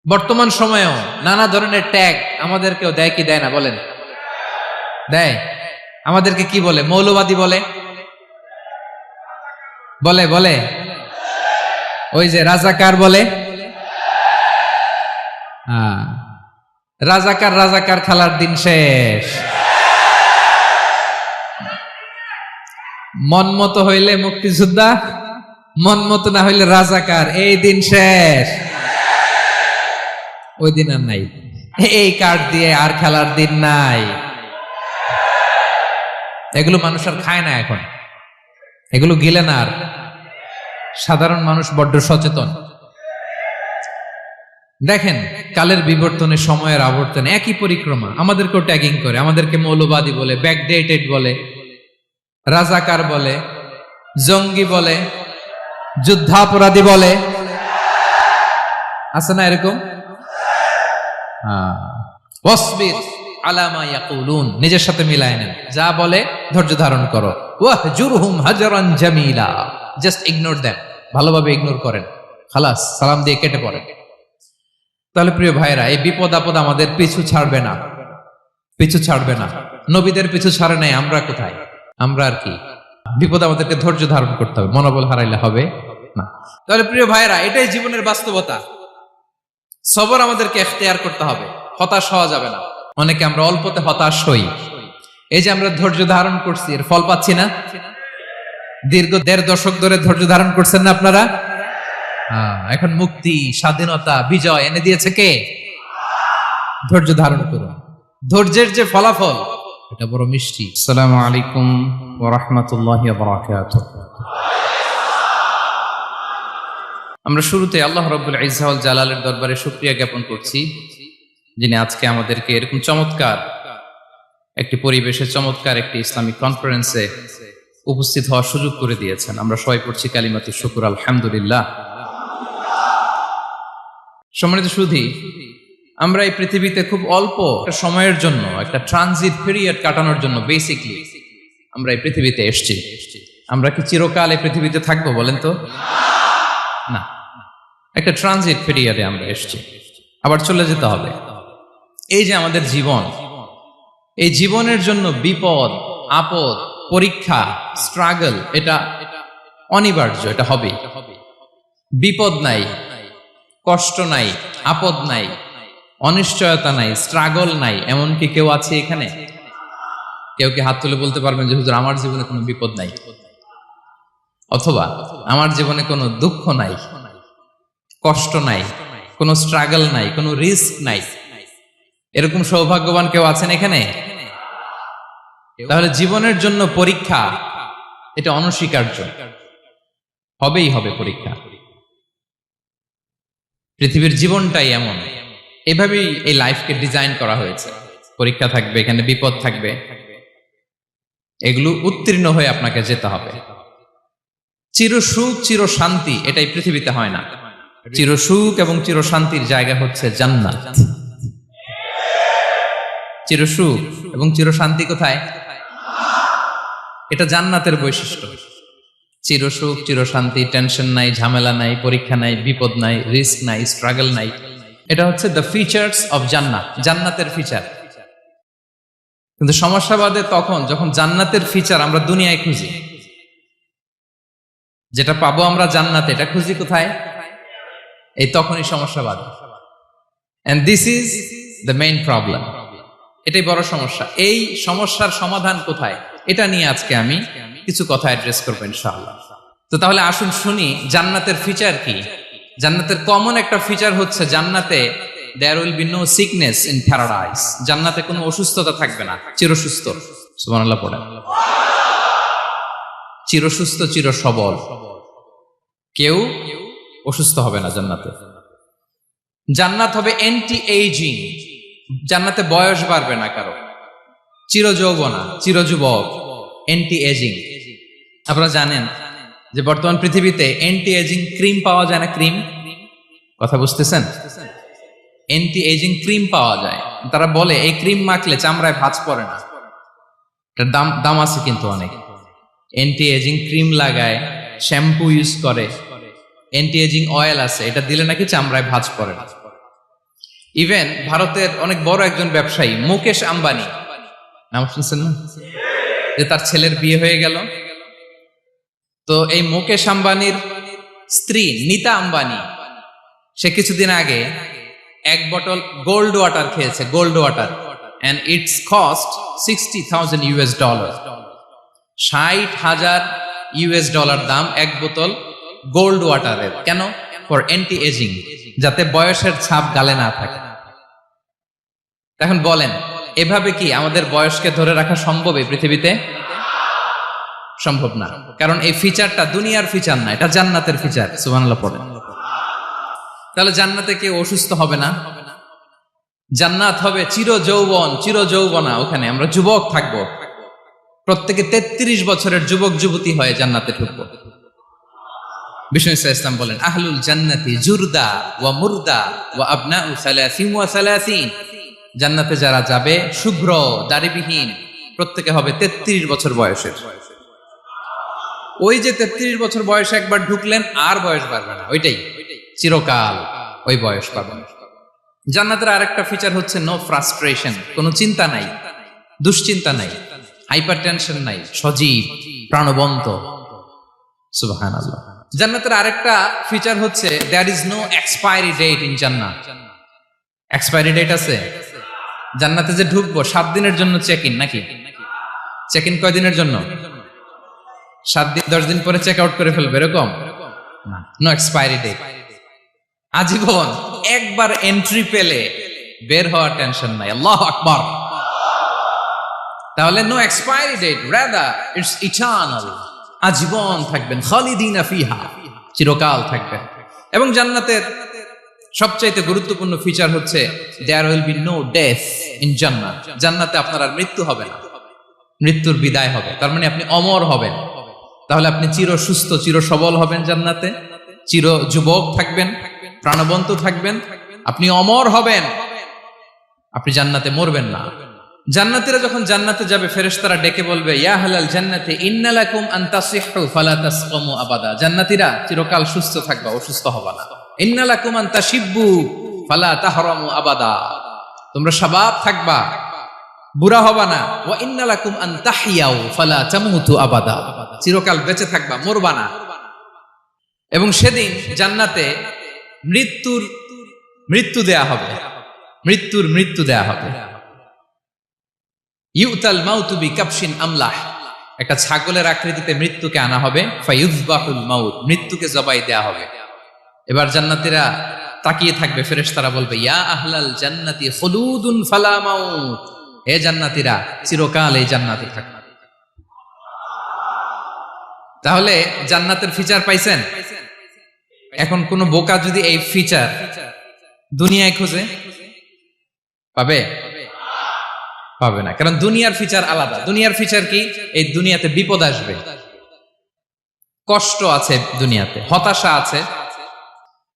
বর্তমান সময়েও নানা ধরনের ট্যাগ আমাদেরকেও দেয় কি দেয় না বলেন? দেয়। আমাদেরকে কি বলে? মৌলবাদী বলে, বলে বলে ওই যে রাজাকার বলে। হ্যাঁ, রাজাকার রাজাকার খেলার দিন শেষ। মন মতো হইলে মুক্তিযোদ্ধা, মন মতো না হইলে রাজাকার, এই দিন শেষ। ওই দিন আর নাই, এই কার্ড দিয়ে আর খেলার দিন নাই। এগুলো মানুষ আর খায় না এখন, এগুলো গিলে না আর। সাধারণ মানুষ বড্ড সচেতন। দেখেন, কালের বিবর্তনে, সময়ের আবর্তনে একই পরিক্রমা আমাদেরকেও ট্যাগিং করে, আমাদেরকে মৌলবাদী বলে, ব্যাকডেটেড বলে, রাজাকার বলে, জঙ্গি বলে, যুদ্ধাপরাধী বলে। আছে না এরকম? ওয়াসবির আলা মা ইয়াকুলুন, নিজের সাথে মিলায় নেন, যা বলে ধৈর্য ধারণ করো। ওয়াহজুরহুম হাজরান জামিলা, জাস্ট ইগনোর দেম, ভালোভাবে ইগনোর করেন, খালাস, সালাম দিয়ে কেটে পড়েন। তাহলে প্রিয় ভাইরা, এই বিপদ আপদ আমাদের পিছু ছাড়বে না, পিছু ছাড়বে না। নবীদের পিছু ছাড়ে নাই, আমরা কোথায়? আমরা আর কি? বিপদ আমাদেরকে ধৈর্য ধারণ করতে হবে, মনোবল হারাইলে হবে না। তাহলে প্রিয় ভাইরা, এটাই জীবনের বাস্তবতা। সবর আমাদেরকে এখতিয়ার করতে হবে, হতাশ হওয়া যাবে না। অনেকে আমরা অল্পতে হতাশ হই। এই যে আমরা ধৈর্য ধারণ করছি, এর ফল পাচ্ছি না। দীর্ঘ 1.5 দশক ধরে ধৈর্য ধারণ করছেন না আপনারা? এখন মুক্তি, স্বাধীনতা, বিজয় এনে দিয়েছে কে? ধৈর্য ধারণ করুন। ধৈর্যের যে ফলাফল, এটা বড় মিষ্টি। আসসালামু আলাইকুম ওয়া রাহমাতুল্লাহি ওয়া বারাকাতুহু। আমরা শুরুতে আল্লাহ রাব্বুল ইজ্জা ওয়াল জালালের দরবারে শুকরিয়া জ্ঞাপন করছি, যিনি আজকে আমাদেরকে এরকম চমৎকার একটি পরিবেশে, চমৎকার একটি ইসলামিক কনফারেন্সে উপস্থিত হওয়ার সুযোগ করে দিয়েছেন। আমরা সবাই পড়ছি কালিমাতুশ শুকর, আলহামদুলিল্লাহ। সম্মানিত সুধী, আমরা এই পৃথিবীতে খুব অল্প একটা সময়ের জন্য, একটা ট্রানজিট পিরিয়ড কাটানোর জন্য বেসিকলি আমরা এই পৃথিবীতে এসেছি। আমরা কি চিরকাল এই পৃথিবীতে থাকবো বলেন তো? না, একটা ট্রানজিট পিরিয়ডে আমরা এসেছি, আবার চলে যেতে হবে। এই যে আমাদের জীবন, এই জীবনের জন্য বিপদ আপদ, পরীক্ষা, স্ট্রাগল, এটা অনিবার্য, এটা হবে। বিপদ নাই, কষ্ট নাই, আপদ নাই, অনিশ্চয়তা নাই, স্ট্রাগল নাই, এমনকি কেউ আছে এখানে? কেউ কি হাত তুলে বলতে পারবেন যে হুজুর আমার জীবনে কোনো বিপদ নাই, অথবা আমার জীবনে কোনো দুঃখ নাই, কষ্ট নাই, কোনো স্ট্রাগল নাই, কোনো রিস্ক নাই? এরকম সৌভাগ্যবান কেউ আছেন এখানে? তাহলে জীবনের জন্য পরীক্ষা, এটা অনস্বীকার্য, হবেই হবে পরীক্ষা। পৃথিবীর জীবনটাই এমন, এভাবেই এই লাইফকে ডিজাইন করা হয়েছে। পরীক্ষা থাকবে, এখানে বিপদ থাকবে, এগুলো উত্তীর্ণ হয়ে আপনাকে যেতে হবে। চির সুখ, চির শান্তি, এটাই পৃথিবীতে হয় না। চির সুখ এবং চির শান্তির জায়গা হচ্ছে জান্নাত। চির সুখ এবং চির শান্তি কোথায়? এটা জান্নাতের বৈশিষ্ট্য। চির সুখ, চির শান্তি, টেনশন নাই, ঝামেলা নাই, পরীক্ষা নাই, বিপদ নাই, রিস্ক নাই, স্ট্রাগল নাই, এটা হচ্ছে দ্য ফিচার্স অফ জান্নাত, জান্নাতের ফিচার। কিন্তু সমস্যাবাদে তখন যখন জান্নাতের ফিচার আমরা দুনিয়ায় খুঁজি, যেটা পাবো আমরা জান্নাতে, এটা খুঁজি কোথায়? এই তখনই সমস্যাবাদ। And this is the main problem. এটাই বড় সমস্যা। এই সমস্যার সমাধান কোথায়, এটা নিয়ে আজকে আমি কিছু কথা অ্যাড্রেস করবো ইনশাআল্লাহ। তো তাহলে আসুন শুনি জান্নাতের ফিচার কি। জান্নাতের কমন একটা ফিচার হচ্ছে জান্নাতে there will be no sickness in paradise. জান্নাতে কোনো অসুস্থতা থাকবে না, চিরসুস্থ। সুবহানাল্লাহ পড়েন। চিরসুস্থ, চির সবল, কেউ অসুস্থ হবে না জান্নাতে। জান্নাত হবে অ্যান্টি এইজিং, জান্নাতে বয়স বাড়বে না কারো, চির যৌবনা, চির যুবক, অ্যান্টি এজিং। আপনারা জানেন যে বর্তমান পৃথিবীতে অ্যান্টি এজিং ক্রিম পাওয়া যায় না? ক্রিম, কথা বুঝতেছেন? অ্যান্টি এজিং ক্রিম পাওয়া যায়। তারা বলে এই ক্রিম মাখলে চামড়ায় ভাঁজ পড়ে না। এটার দাম আছে কিন্তু অনেক। অ্যান্টি এজিং ক্রিম লাগায়, শ্যাম্পু ইউজ করে, অ্যান্টি এজিং অয়েল আছে, এটা দিলে নাকি চামড়ায় ভাঁজ পড়ে না। ইভেন ভারতের অনেক বড় একজন ব্যবসায়ী মুকেশ আম্বানি, নাম শুনছেন না, যে তার ছেলের বিয়ে হয়ে গেল। তো এই মুকেশ আম্বানির স্ত্রী নীতা আম্বানি, সে কিছুদিন আগে এক বটল গোল্ড ওয়াটার খেয়েছে, gold water, and it's cost $60,000 $60,000 দাম এক বোতল গোল্ড ওয়াটারের। কেন? ফর অ্যান্টি এজিং, যাতে বয়সের ছাপ গালে না থাকে। এখন বলেন, এভাবে কি আমাদের বয়সকে ধরে রাখা সম্ভব এই পৃথিবীতে? সম্ভব না, কারণ এই ফিচারটা দুনিয়ার ফিচার না, এটা জান্নাতের ফিচার। সুবহানাল্লাহ পড়েন। তাহলে জান্নাতে কেউ অসুস্থ হবে না, জান্নাত হবে চির যৌবন, চির যৌবনা। ওখানে আমরা যুবক থাকবো, প্রত্যেকে 33 বছরের যুবক যুবতী হয়ে জান্নাতে ঢুকবো। বিষ্ণু ইসলাম বলেন, আহলুল জান্নাতি জুরদা ওয়া মুরদা ওয়া আবনাউ সালাসিন ওয়া সালাসিন। জান্নাতে যারা যাবে শুভ্র দাড়িবিহীন, প্রত্যেকে হবে 33 বছর বয়সের। ওই যে 33 বছর বয়সে একবার ঢুকলেন, আর বয়স বাড়বে না, ওইটাই চিরকাল ওই বয়স পাবেন। জান্নাতের আরেকটা ফিচার হচ্ছে নো ফ্রাস্ট্রেশন, কোনো চিন্তা নাই, দুশ্চিন্তা নাই, হাইপার টেনশন নাই, সজীব প্রাণবন্ত। সুবহানাল্লাহ। জান্নাতের আরেকটা ফিচার হচ্ছে there is no expiry date in জান্নাত। এক্সপায়ারি ডেট আছে? জান্নাতে যে ঢুকবো 7 দিনের জন্য চেক ইন, নাকি চেক ইন কয় দিনের জন্য? 7 দিন, 10 দিন পরে চেক আউট করে ফেলবে, এরকম না। নো এক্সপায়ারি ডেট, আজীবন। একবার এন্ট্রি পেলে বের হওয়ার টেনশন নাই। আল্লাহু আকবার। তাহলে no expiry date, rather it's eternal, আজীবন থাকবেন, খালিদিনা ফিহা, চিরকাল থাকবেন। এবং জান্নাতের সবচাইতে গুরুত্বপূর্ণ ফিচার হচ্ছে there will be no death in জান্নাত। জান্নাতে আপনার আর মৃত্যু হবে না, মৃত্যুর বিদায় হবে। তার মানে আপনি অমর হবেন। তাহলে আপনি চির সুস্থ, চির সবল হবেন জান্নাতে, চির যুবক থাকবেন, প্রাণবন্ত থাকবেন, আপনি অমর হবেন, আপনি জান্নাতে মরবেন না। জান্নাতীরা যখন জান্নাতে যাবে, ফেরেশতারা ডেকে বলবে, ইয়া আহলাল জান্নাতি ইন্না লাকুম আন তাসিহু ফালা তাসকামু আবাদা। জান্নাতীরা চিরকাল সুস্থ থাকবা, অসুস্থ হবা না। ইন্না লাকুম আন তাশিব্বু ফালা তাহরামু আবাদা, তোমরা শাবাব থাকবা, বুড়া হবা না। ওয়া ইন্না লাকুম আন তাহইয়াউ ফালা তামুতু আবাদা, চিরকাল বেঁচে থাকবা, মরবা না। এবং সেদিন জান্নাতে মৃত্যু দেয়া হবে, মৃত্যু দেয়া হবে। ইউতাল মাউতু বিকাবশিন আমলাহ, একটা ছাগলের আকৃতিতে মৃত্যুকে আনা হবে। ফায়ুযবাহুল মাউত, মৃত্যুকে জবাই দেয়া হবে। এবার জান্নাতীরা তাকিয়ে থাকবে, ফেরেশতারা বলবে, ইয়া আহলাল জান্নাতি খুলুদুন ফালা মাউত, হে জান্নাতীরা চিরকাল এই জান্নাতে থাকবে। তাহলে জান্নাতের ফিচার পাইছেন। এখন কোন বোকা যদি এই ফিচার দুনিয়ায় খোঁজে, পাবে? পাবে না, কারণ দুনিয়ার ফিচার আলাদা। দুনিয়ার ফিচার কি? এই দুনিয়াতে বিপদ আসবে, কষ্ট আছে দুনিয়াতে, হতাশা আছে,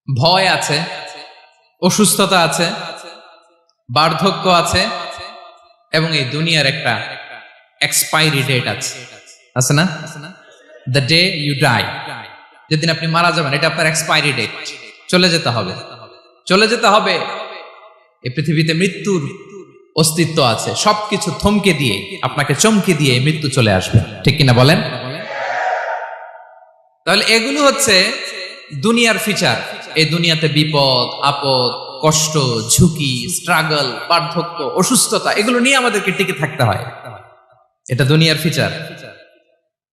ভয় আছে, অসুস্থতা আছে, বার্ধক্য আছে, এবং এই দুনিয়ার একটা এক্সপায়ারি ডেট আছে না? দ্য ডে ইউ ডাই, যেদিন আপনি মারা যাবেন, এটা আপনার এক্সপায়ারি ডেট। চলে যেতে হবে, চলে যেতে হবে। এই পৃথিবীতে মৃত্যুর অস্তিত্ব আছে। সবকিছু থমকে দিয়ে, আপনাকে চমকে দিয়ে মৃত্যু চলে আসবে, ঠিক কিনা বলেন? তাহলে এগুলো হচ্ছে দুনিয়ার ফিচার। এই দুনিয়াতে বিপদ আপদ, কষ্ট, ঝুঁকি, স্ট্রাগল, বার্ধক্য, অসুস্থতা, এগুলো নিয়ে আমাদেরকে টিকে থাকতে হয়। এটা দুনিয়ার ফিচার,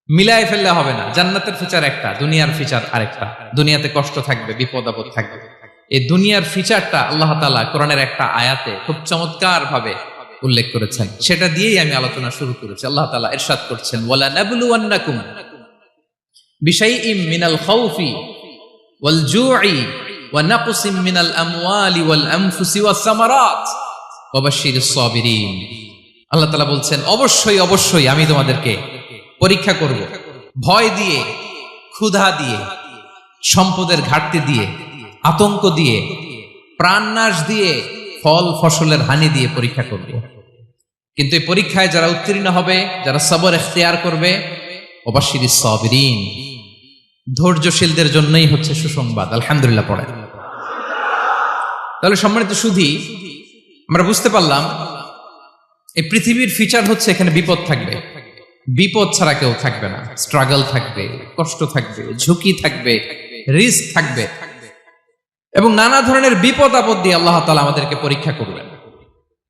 মিলাই ফেললে হবে না। জান্নাতের ফিচার একটা, দুনিয়ার ফিচার আরেকটা। দুনিয়াতে কষ্ট থাকবে, বিপদ আপদ থাকবে। এই দুনিয়ার ফিচারটা আল্লাহ তাআলা কোরআনের একটা আয়াতে খুব চমৎকার ভাবে উল্লেখ করেছেন। সেটা দিয়েই আমি আলোচনা শুরু করেছি। আল্লাহ তাআলা ইরশাদ করছেন, ওয়ালা নাবলুওয়ান্নাকুম বিশাইইম মিনাল খাউফি ওয়াল জুই ওয়া নাকসিম মিনাল আমওয়ালি ওয়াল আনফুসি ওয়াস সামারাত ওয়া বাশশিরিস সাবিরিন। আল্লাহ তাআলা বলছেন, অবশ্যই অবশ্যই আমি তোমাদেরকে পরীক্ষা করব, ভয় দিয়ে, ক্ষুধা দিয়ে, সম্পদের ঘাটতি দিয়ে, আতঙ্ক দিয়ে, প্রাণনাশ দিয়ে, ফল ফসলের হানি দিয়ে পরীক্ষা করব। কিন্তু এই পরীক্ষায় যারা উত্তীর্ণ হবে, যারা সবর ইখতিয়ার করবে, ওয়াবাশশিরিস সাবিরিন, ধৈর্যশীলদের জন্যই হচ্ছে সুসংবাদ। আলহামদুলিল্লাহ পড়ে। তাহলে সম্মানিত সুধী, আমরা বুঝতে পারলাম এই পৃথিবীর ফিচার হচ্ছে এখানে বিপদ থাকবে, বিপদ ছাড়া কেউ থাকবে না। স্ট্রাগল থাকবে, কষ্ট থাকবে, ঝুঁকি থাকবে, রিস্ক থাকবে, এবং নানা ধরনের বিপদ আপদ দিয়ে আল্লাহ তাআলা আমাদেরকে পরীক্ষা করবেন।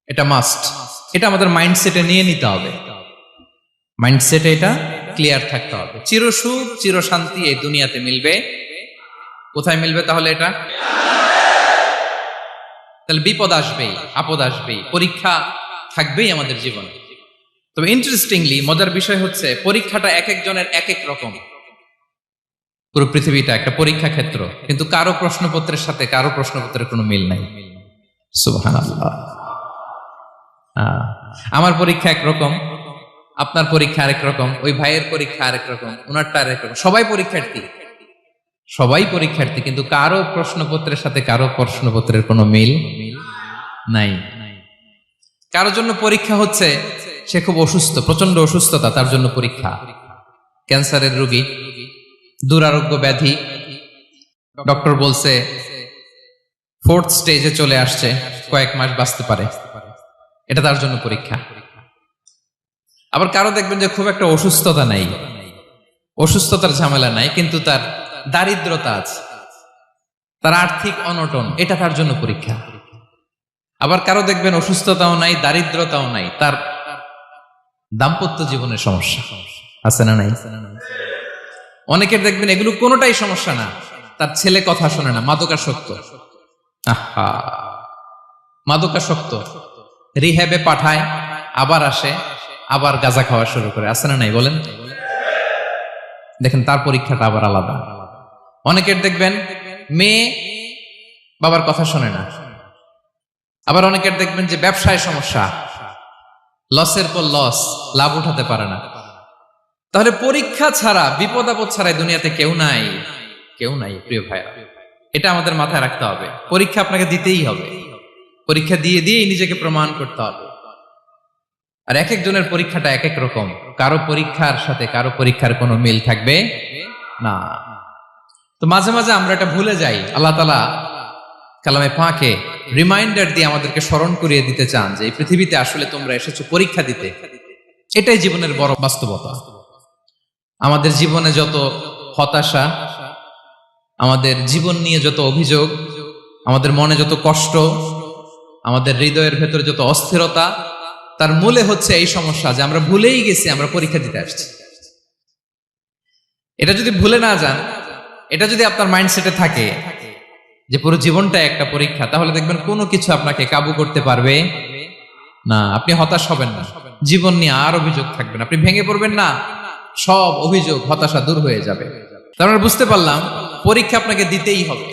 এটা মাস্ট, এটা আমাদের মাইন্ডসেটে নিয়ে নিতে হবে, মাইন্ডসেটে এটা ক্লিয়ার থাকতে হবে। চিরসুখ চিরশান্তি এই দুনিয়াতে মিলবে, কোথায় মিলবে তাহলে এটা? তাহলে বিপদ আসবেই, আপদ আসবেই, পরীক্ষা থাকবেই আমাদের জীবনে। তবে ইন্টারেস্টিংলি মজার বিষয় হচ্ছে পরীক্ষাটা এক একজনের এক এক রকম। পুরো পৃথিবীটা একটা পরীক্ষা ক্ষেত্র, কিন্তু কারো প্রশ্নপত্রের সাথে কারো প্রশ্নপত্রের কোনো মিল নাই। সুবহানাল্লাহ। আমার পরীক্ষা একরকম, আপনার পরীক্ষা আরেক রকম, ওই ভাইয়ের পরীক্ষা আরেক রকম, ওনারটা আরেক রকম। সবাই পরীক্ষার্থী, সবাই পরীক্ষার্থী, কিন্তু কারো প্রশ্নপত্রের সাথে কারো প্রশ্নপত্রের কোনো মিল নাই। কারো জন্য পরীক্ষা হচ্ছে সে খুব অসুস্থ, প্রচন্ড অসুস্থতা, তার জন্য পরীক্ষা। ক্যান্সারের রোগী, দুরারোগ্য ব্যাধি, ডক্টর বলছে 4th স্টেজে চলে আসছে, কয়েক মাস বাঁচতে পারে, এটা তার জন্য পরীক্ষা। আবার কারো দেখবেন যে খুব একটা অসুস্থতা নাই, অসুস্থতার ঝামেলা নাই, কিন্তু তার দারিদ্রতা আছে, তার আর্থিক অনটন, এটা তার জন্য পরীক্ষা। আবার কারো দেখবেন অসুস্থতাও নাই, দারিদ্রতাও নাই, তার দাম্পত্য জীবনের সমস্যা আছে না নাই? অনেকের দেখবেন এগুলো কোনোটাই সমস্যা না, তার ছেলে কথা শোনে না, মাদকাসক্ত। আহা, মাদকাসক্ত, রিহ্যাবে পাঠায়, আবার আসে, আবার গাঁজা খাওয়া শুরু করে, আছে না নাই বলেন? দেখেন তার পরীক্ষাটা আবার আলাদা। অনেকের দেখবেন মেয়ে বাবার কথা শোনে না, আবার অনেকের দেখবেন যে ব্যবসায় সমস্যা, লসের পর লস, লাভ উঠাতে পারে না। তাহলে পরীক্ষা ছাড়া, বিপদ আপদ ছাড়া দুনিয়াতে কেউ নাই, কেউ নাই প্রিয় ভাইরা। এটা আমাদের মাথায় রাখতে হবে। পরীক্ষা আপনাকে দিতেই হবে, পরীক্ষা দিয়ে দিয়েই নিজেকে প্রমাণ করতে হবে। আর এক একজনের পরীক্ষাটা এক এক রকম, কারো পরীক্ষার সাথে কারো পরীক্ষার কোনো মিল থাকবে না। তো মাঝে মাঝে আমরা এটা ভুলে যাই। আল্লাহ তাআলা কালামে পাকে রিমাইন্ডার দিয়ে আমাদেরকে স্মরণ করিয়ে দিতে চান যে এই পৃথিবীতে আসলে তোমরা এসেছো পরীক্ষা দিতে। এটাই জীবনের বড় বাস্তবতা। আমাদের জীবনে যত হতাশা, আমাদের জীবন নিয়ে যত অভিযোগ, আমাদের মনে যত কষ্ট, আমাদের হৃদয়ের ভেতরে যত অস্থিরতা, তার মূলে হচ্ছে এই সমস্যা যে আমরা ভুলেই গেছি আমরা পরীক্ষা দিতে আসছি। এটা যদি ভুলে না যান, এটা যদি আপনার মাইন্ডসেটে থাকে যে পুরো জীবনটা একটা পরীক্ষা, তাহলে দেখবেন কোনো কিছু আপনাকে কাবু করতে পারবে না। আপনি হতাশ হবেন না, জীবন নিয়ে আর অভিযোগ থাকবে না, আপনি ভেঙে পড়বেন না, সব অভিযোগ হতাশা দূর হয়ে যাবে। তার মানে বুঝতে পারলাম পরীক্ষা আপনাকে দিতেই হবে।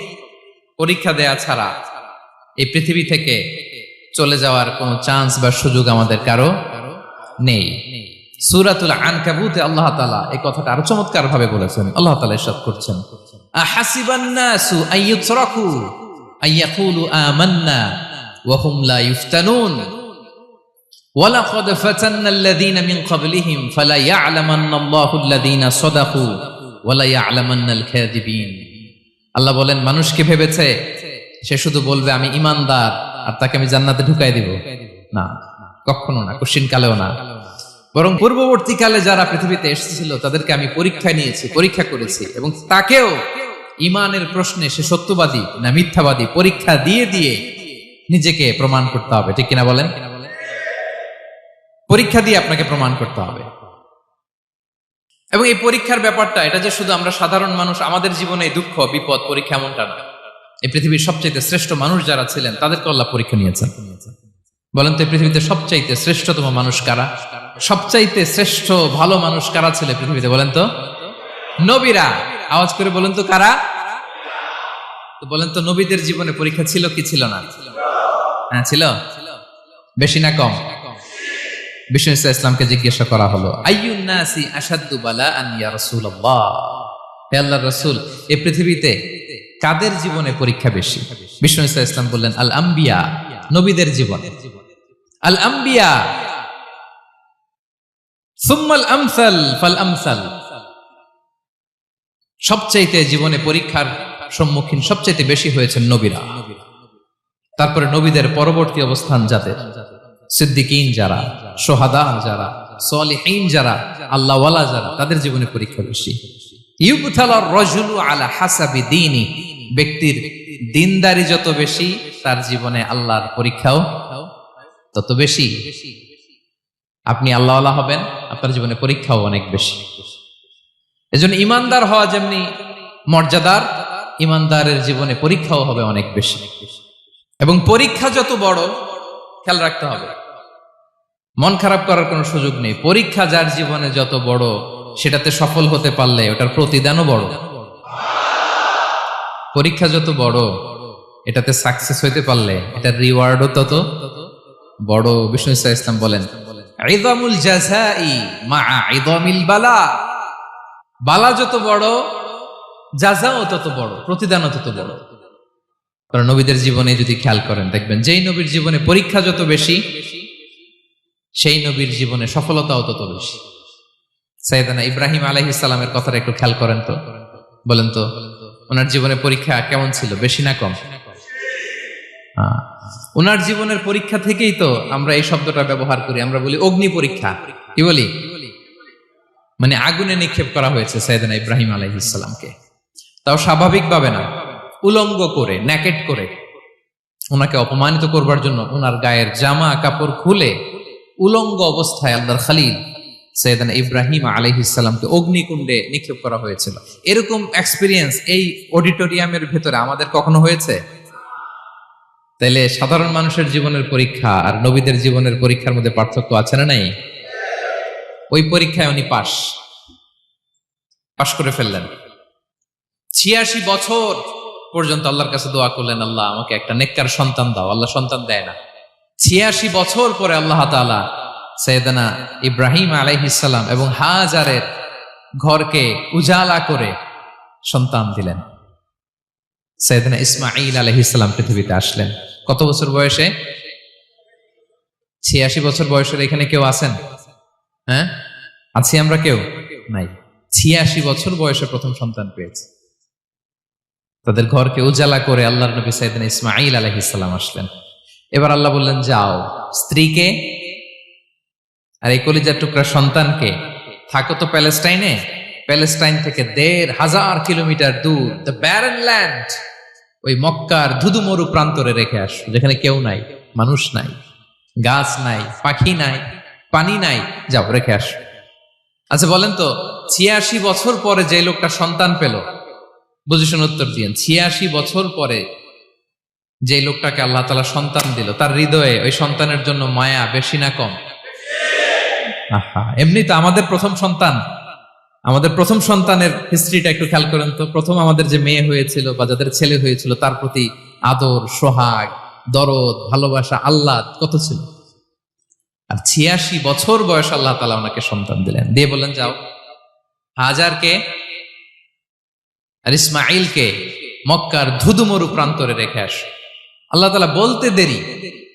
পরীক্ষা দেয়া ছাড়া এই পৃথিবী থেকে চলে যাওয়ার কোনো চান্স বা সুযোগ আমাদের কারো নেই। সূরাতুল আনকাবুতে আল্লাহ তাআলা এই কথাটা আরো চমৎকার ভাবে বলেছেন। আল্লাহ তাআলা ইরশাদ করছেন, আহাসিবান নাসু আইয়ুতরাকু আইয়াকুলু আমান্না ওয়া হুম লা ইফতানুন ওয়ালাকাদ ফাতান্নাল্লাযীনা মিন ক্বাবলিহিম ফালা ইয়া'লামান্নাল্লাহু আল্লাযীনা সাদাকু ওয়া লা ইয়া'লামান্নাল কাযিবিন। আল্লাহ বলেন, মানুষ কি ভেবেছে সে শুধু বলবে আমি ঈমানদার আর তাকে আমি জান্নাতে ঢুকাই দিব? না, কখনো না, কোশ্চিন কালেও না। বরং পূর্ববর্তীকালে যারা পৃথিবীতে এসেছিল তাদেরকে আমি পরীক্ষা নিয়েছি, পরীক্ষা করেছি, এবং তাকেও ঈমানের প্রশ্নে সে সত্যবাদী না মিথ্যাবাদী পরীক্ষা দিয়ে দিয়ে নিজেকে প্রমাণ করতে হবে। ঠিক কিনা বলেন? পরীক্ষা দিয়ে আপনাকে প্রমাণ করতে হবে। এবং এই পরীক্ষার ব্যাপারটা, এটা যে শুধু আমরা সাধারণ মানুষ আমাদের জীবনে দুঃখ বিপদ পরীক্ষা এমনটা না। এই পৃথিবীর সবচাইতে শ্রেষ্ঠ মানুষ যারা ছিলেন তাদেরকে আল্লাহ পরীক্ষা নিয়েছেন। বলেন তো এই পৃথিবীতে সবচাইতে শ্রেষ্ঠতম মানুষ কারা? সবচাইতে শ্রেষ্ঠ ভালো মানুষ কারা ছিল পৃথিবীতে? বলেন তো নবীরা। আওয়াজ করে বলেন তো কারা? তো বলেন তো নবীদের জীবনে পরীক্ষা ছিল কি ছিল না? হ্যাঁ ছিল। বেশি না কম? বিষ্ণু ইসলামকে জিজ্ঞাসা করা হলো, আইয়ুন নাসি আশাদ্দু বালাআন ইয়া রাসূলুল্লাহ, হে আল্লাহর রাসূল এই পৃথিবীতে কাদের জীবনে পরীক্ষা বেশি? বিষ্ণু ইসলাম বললেন, আল আম্বিয়া, নবীদের জীবন। আল আম্বিয়া সুম্মাল আমসাল ফাল আমসাল, সবচাইতে জীবনে পরীক্ষার সম্মুখীন সবচাইতে বেশি হয়েছেন নবীরা। তারপরে নবীদের পরবর্তী অবস্থান যাদের, সিদ্দিকিন যারা, সোহাদা যারা, সলিহিন যারা, আল্লাহওয়ালা যারা, তাদের জীবনে পরীক্ষা বেশি। ইউবতালার রাজুলু আলা হাসাবি দীনি, ব্যক্তির দিনদারি যত বেশি তার জীবনে আল্লাহর পরীক্ষাও তত বেশি। আপনি আল্লাহওয়ালা হবেন, আপনার জীবনে পরীক্ষাও অনেক বেশি। এজন্য ইমানদার হওয়া যেমনি মর্যাদার, ইমানদারের জীবনে পরীক্ষাও হবে অনেক বেশি। এবং পরীক্ষা যত বড়, খেয়াল রাখতে হবে, মন খারাপ করার কোনো সুযোগ নেই। পরীক্ষা যার জীবনে যত বড়, সেটাতে সফল হতে পারলে ওটার প্রতিদানও বড়। পরীক্ষা যত বড়, এটাতে সাকসেস হইতে পারলে এটার রিওয়ার্ডও তত বড়। বিষ্ণু ইসলাম বলেন, ইযামুল জাযাই মাআ ইযামিল বালা, বালা যত বড়, জাযাও তত বড়, প্রতিদানও তত বড়। কারণ নবীদের জীবনে যদি খেয়াল করেন, দেখবেন যেই নবীর জীবনে পরীক্ষা যত বেশি, সেই নবীর জীবনে সফলতাও তত বেশি। সাইয়েদনা ইব্রাহিম আলাইহিস সালামের কথাটা একটু খেয়াল করেন তো, বলেন তো ওনার জীবনে পরীক্ষা কেমন ছিল, বেশি না কম? ওনার জীবনের পরীক্ষা থেকেই তো আমরা এই শব্দটা ব্যবহার করি, আমরা বলি অগ্নি পরীক্ষা। কি বলি? মানে আগুনে নিক্ষেপ করা হয়েছে সাইয়েদনা ইব্রাহিম আলাইহিস সালামকে, তাও স্বাভাবিকভাবে না, উলঙ্গ করে, ন্যাকেট করে ওনাকে অপমানিত করবার জন্য ওনার গায়ের জামা কাপড় খুলে উলঙ্গ অবস্থায় আল্লাহর খলিল সাইয়েদনা ইব্রাহিম আলাইহিস সালামকে অগ্নিকুণ্ডে নিক্ষেপ করা হয়েছিল। এরকম এক্সপেরিয়েন্স এই অডিটোরিয়ামের ভেতরে আমাদের কখনো হয়েছে? তাইলে সাধারণ মানুষের জীবনের পরীক্ষা আর নবীদের জীবনের পরীক্ষার মধ্যে পার্থক্য আছে না নাই? ওই পরীক্ষায় উনি পাশ করে ফেললেন। 86 বছর পর্যন্ত আল্লাহর কাছে দোয়া করলেন, আল্লাহ আমাকে একটা নেককার সন্তান দাও। আল্লাহ সন্তান দেয় না। 86 বছর পরে আল্লাহ তাআলা সাইয়েদনা ইব্রাহিম আলাইহিস সালাম এবং হাজারের ঘরকে উজালা করে সন্তান দিলেন। সাইয়েদনা ইসমাঈল আলাইহিস সালাম পৃথিবীতে আসলেন কত বছর বয়সে? 86 বছর বয়সের এখানে কেউ আছেন? হ্যাঁ, আছি আমরা? কেউ নাই। 86 বছর বয়সে প্রথম সন্তান পেয়েছে। তাদের ঘরকে উজালা করে আল্লাহর নবী সাইয়েদনা ইসমাঈল আলাইহিস সালাম আসলেন। এবার আল্লাহ বললেন, যাও স্ত্রীকে আর এই কলিজার টুকরা সন্তানকে, থাকো তো প্যালেস্টাইনে, প্যালেস্টাইন থেকে ১,৫০০ কিলোমিটার দূর, দ্য ব্যারেন ল্যান্ড, ওই মক্কার ধুধুমরু প্রান্তরে রেখে আসো, যেখানে কেউ নাই, মানুষ নাই, গাছ নাই, পাখি নাই, পানি নাই, যাও রেখে আসো। আচ্ছা বলেন তো, ৮৬ বছর পরে যে লোকটা সন্তান পেল, বুঝে শুনে উত্তর দিয়েন, ৮৬ বছর পরে যে লোকটাকে আল্লাহ তাআলা সন্তান দিল, তার হৃদয়ে ওই সন্তানের জন্য মায়া বেশি না কম? এমনি তো আমাদের প্রথম সন্তানের হিস্ট্রিটা একটু খেয়াল করেন তো। প্রথম আমাদের যে মেয়ে হয়েছিল বা যাদের ছেলে হয়েছিল, তার প্রতি আদর, সোহাগ, দরদ, ভালোবাসা, আল্লাহ কত ছিল। আর ৮৬ বছর বয়স আল্লাহ তাআলা ওনাকে সন্তান দিলেন, দিয়ে বললেন, যাও হাজারকে আর ইসমাঈলকে মক্কার ধুধুমরু প্রান্তরে রেখে আস। আল্লাহ তাআলা বলতে দেরি,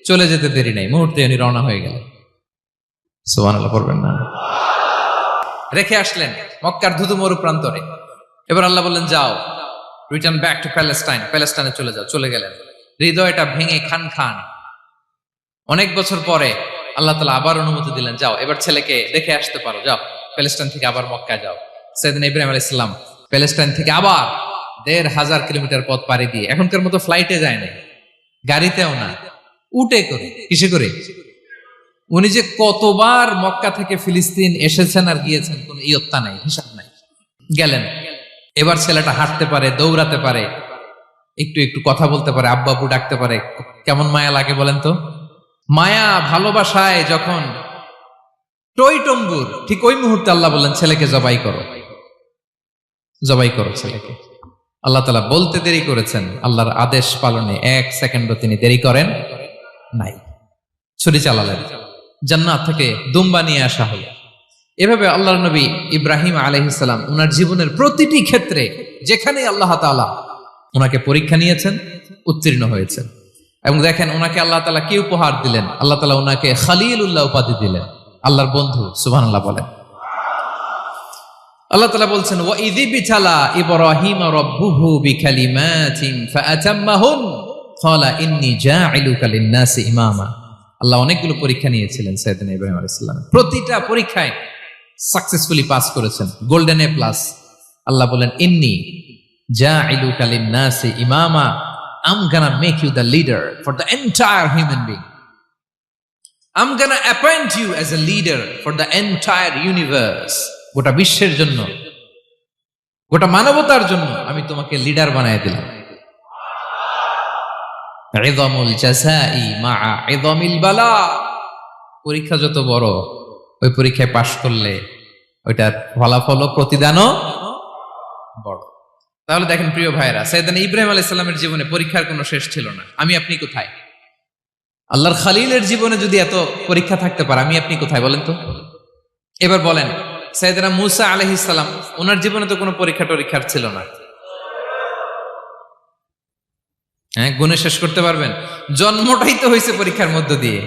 চলে যেতে দেরি নাই, মুহূর্তে উনি রওনা হয়ে গেলেন। সুবহানাল্লাহ পড়বেন না? রেখে আসলেন মক্কার ধুধুমরু প্রান্তরে। এবার আল্লাহ বললেন, যাও রিটার্ন ব্যাক টু প্যালেস্টাইন, প্যালেস্টাইনে চলে যাও। চলে গেলেন, হৃদয়টা ভেঙে খান খান। অনেক বছর পরে আল্লাহ তাআলা আবার অনুমতি দিলেন, যাও এবার ছেলেকে দেখে আসতে পারো, যাও প্যালেস্টাইন থেকে আবার মক্কায় যাও। সাইয়েদনা ইব্রাহিম আলাইহিস সালাম প্যালেস্টাইন থেকে আবার ১,৫০০ কিলোমিটার পথ পাড়ি দিয়ে, এখনকার মতো ফ্লাইটে যায় না, গাড়িতেও না, উটে করে। কিসে করে? উনি যে কতবার মক্কা থেকে ফিলিস্তিন এসেছেন আর গিয়েছেন, কোন ইয়ত্তা নাই, হিসাব নাই। গেলেন, এবার ছেলেটা হাঁটতে পারে, দৌড়াতে পারে, একটু একটু কথা বলতে পারে, আব্বু আব্বু ডাকতে পারে। কেমন মায়া লাগে বলেন তো? মায়া ভালোবাসায় যখন টইটম্বুর, ঠিক ওই মুহূর্তে আল্লাহ বললেন, ছেলেকে জবাই করো, জবাই করো ছেলেকে। আল্লাহ তাআলা বলতে দেরি করেছেন, আল্লাহর আদেশ পালনে ১ সেকেন্ডও তিনি দেরি করেন নাই। ছুরি চালালেন, জান্নাত থেকে দুম্বা নিয়ে আসা হলো। এভাবে আল্লাহর নবী ইব্রাহিম আলাইহিস সালাম উনার জীবনের প্রতিটি ক্ষেত্রে যেখানে আল্লাহ তাআলা উনাকে পরীক্ষা নিয়েছেন, উত্তীর্ণ হয়েছেন। এবং দেখেন ওনাকে আল্লাহ তাআলা কি উপহার দিলেন? আল্লাহ তাআলা ওনাকে খলিলুল্লাহ উপাধি দিলেন, আল্লাহর বন্ধু। সুবহানাল্লাহ বলেন। আল্লাহ তাআলা বলছেন, ওয়া ইযি বিতালা ইব্রাহিম রাব্বুহু বিকালিমাতিন ফাআতাম্মাহুন, ক্বালা ইন্নী জাইলুকা লিন-নাসি ইমামা। আল্লাহ অনেকগুলো পরীক্ষা নিয়েছিলেন সাইয়েদনা ইব্রাহিম আলাইহিস সালাম, প্রতিটা পরীক্ষায় সাকসেসফুলি পাস করেছেন, গোল্ডেন এ প্লাস। আল্লাহ বলেন ইন্নী জাইলুকা লিন-নাসি ইমামা, I'm gonna make you the leader for the entire human being. I'm gonna appoint you as a leader for the entire universe. গোটা বিশ্বের জন্য, গোটা মানবতার জন্য আমি তোমাকে লিডার বানায় দিলাম। ইযামুল জাযাই মা'a ইযামিল বালা। পরীক্ষা যত বড়, ওই পরীক্ষায় পাশ করলে ওইটার ফলাফল ও প্রতিদানও বড়। তাহলে দেখেন প্রিয় ভাইরা, সাইয়েদনা ইব্রাহিম আলাইহিস সালামের জীবনে পরীক্ষার কোনো শেষ ছিল না। আমি আপনি কোথায়? আল্লাহর খলিলের জীবনে যদি এত পরীক্ষা থাকতে পারে, আমি আপনি কোথায় বলেন তো? এবার বলেন, সাইয়েদনা মূসা আলাইহিস সালাম, ওনার জীবনে তো কোনো পরীক্ষার ছিল না। হ্যাঁ, গুণে শেষ করতে পারবেন? জন্মটাই তো হয়েছে পরীক্ষার মধ্য দিয়ে।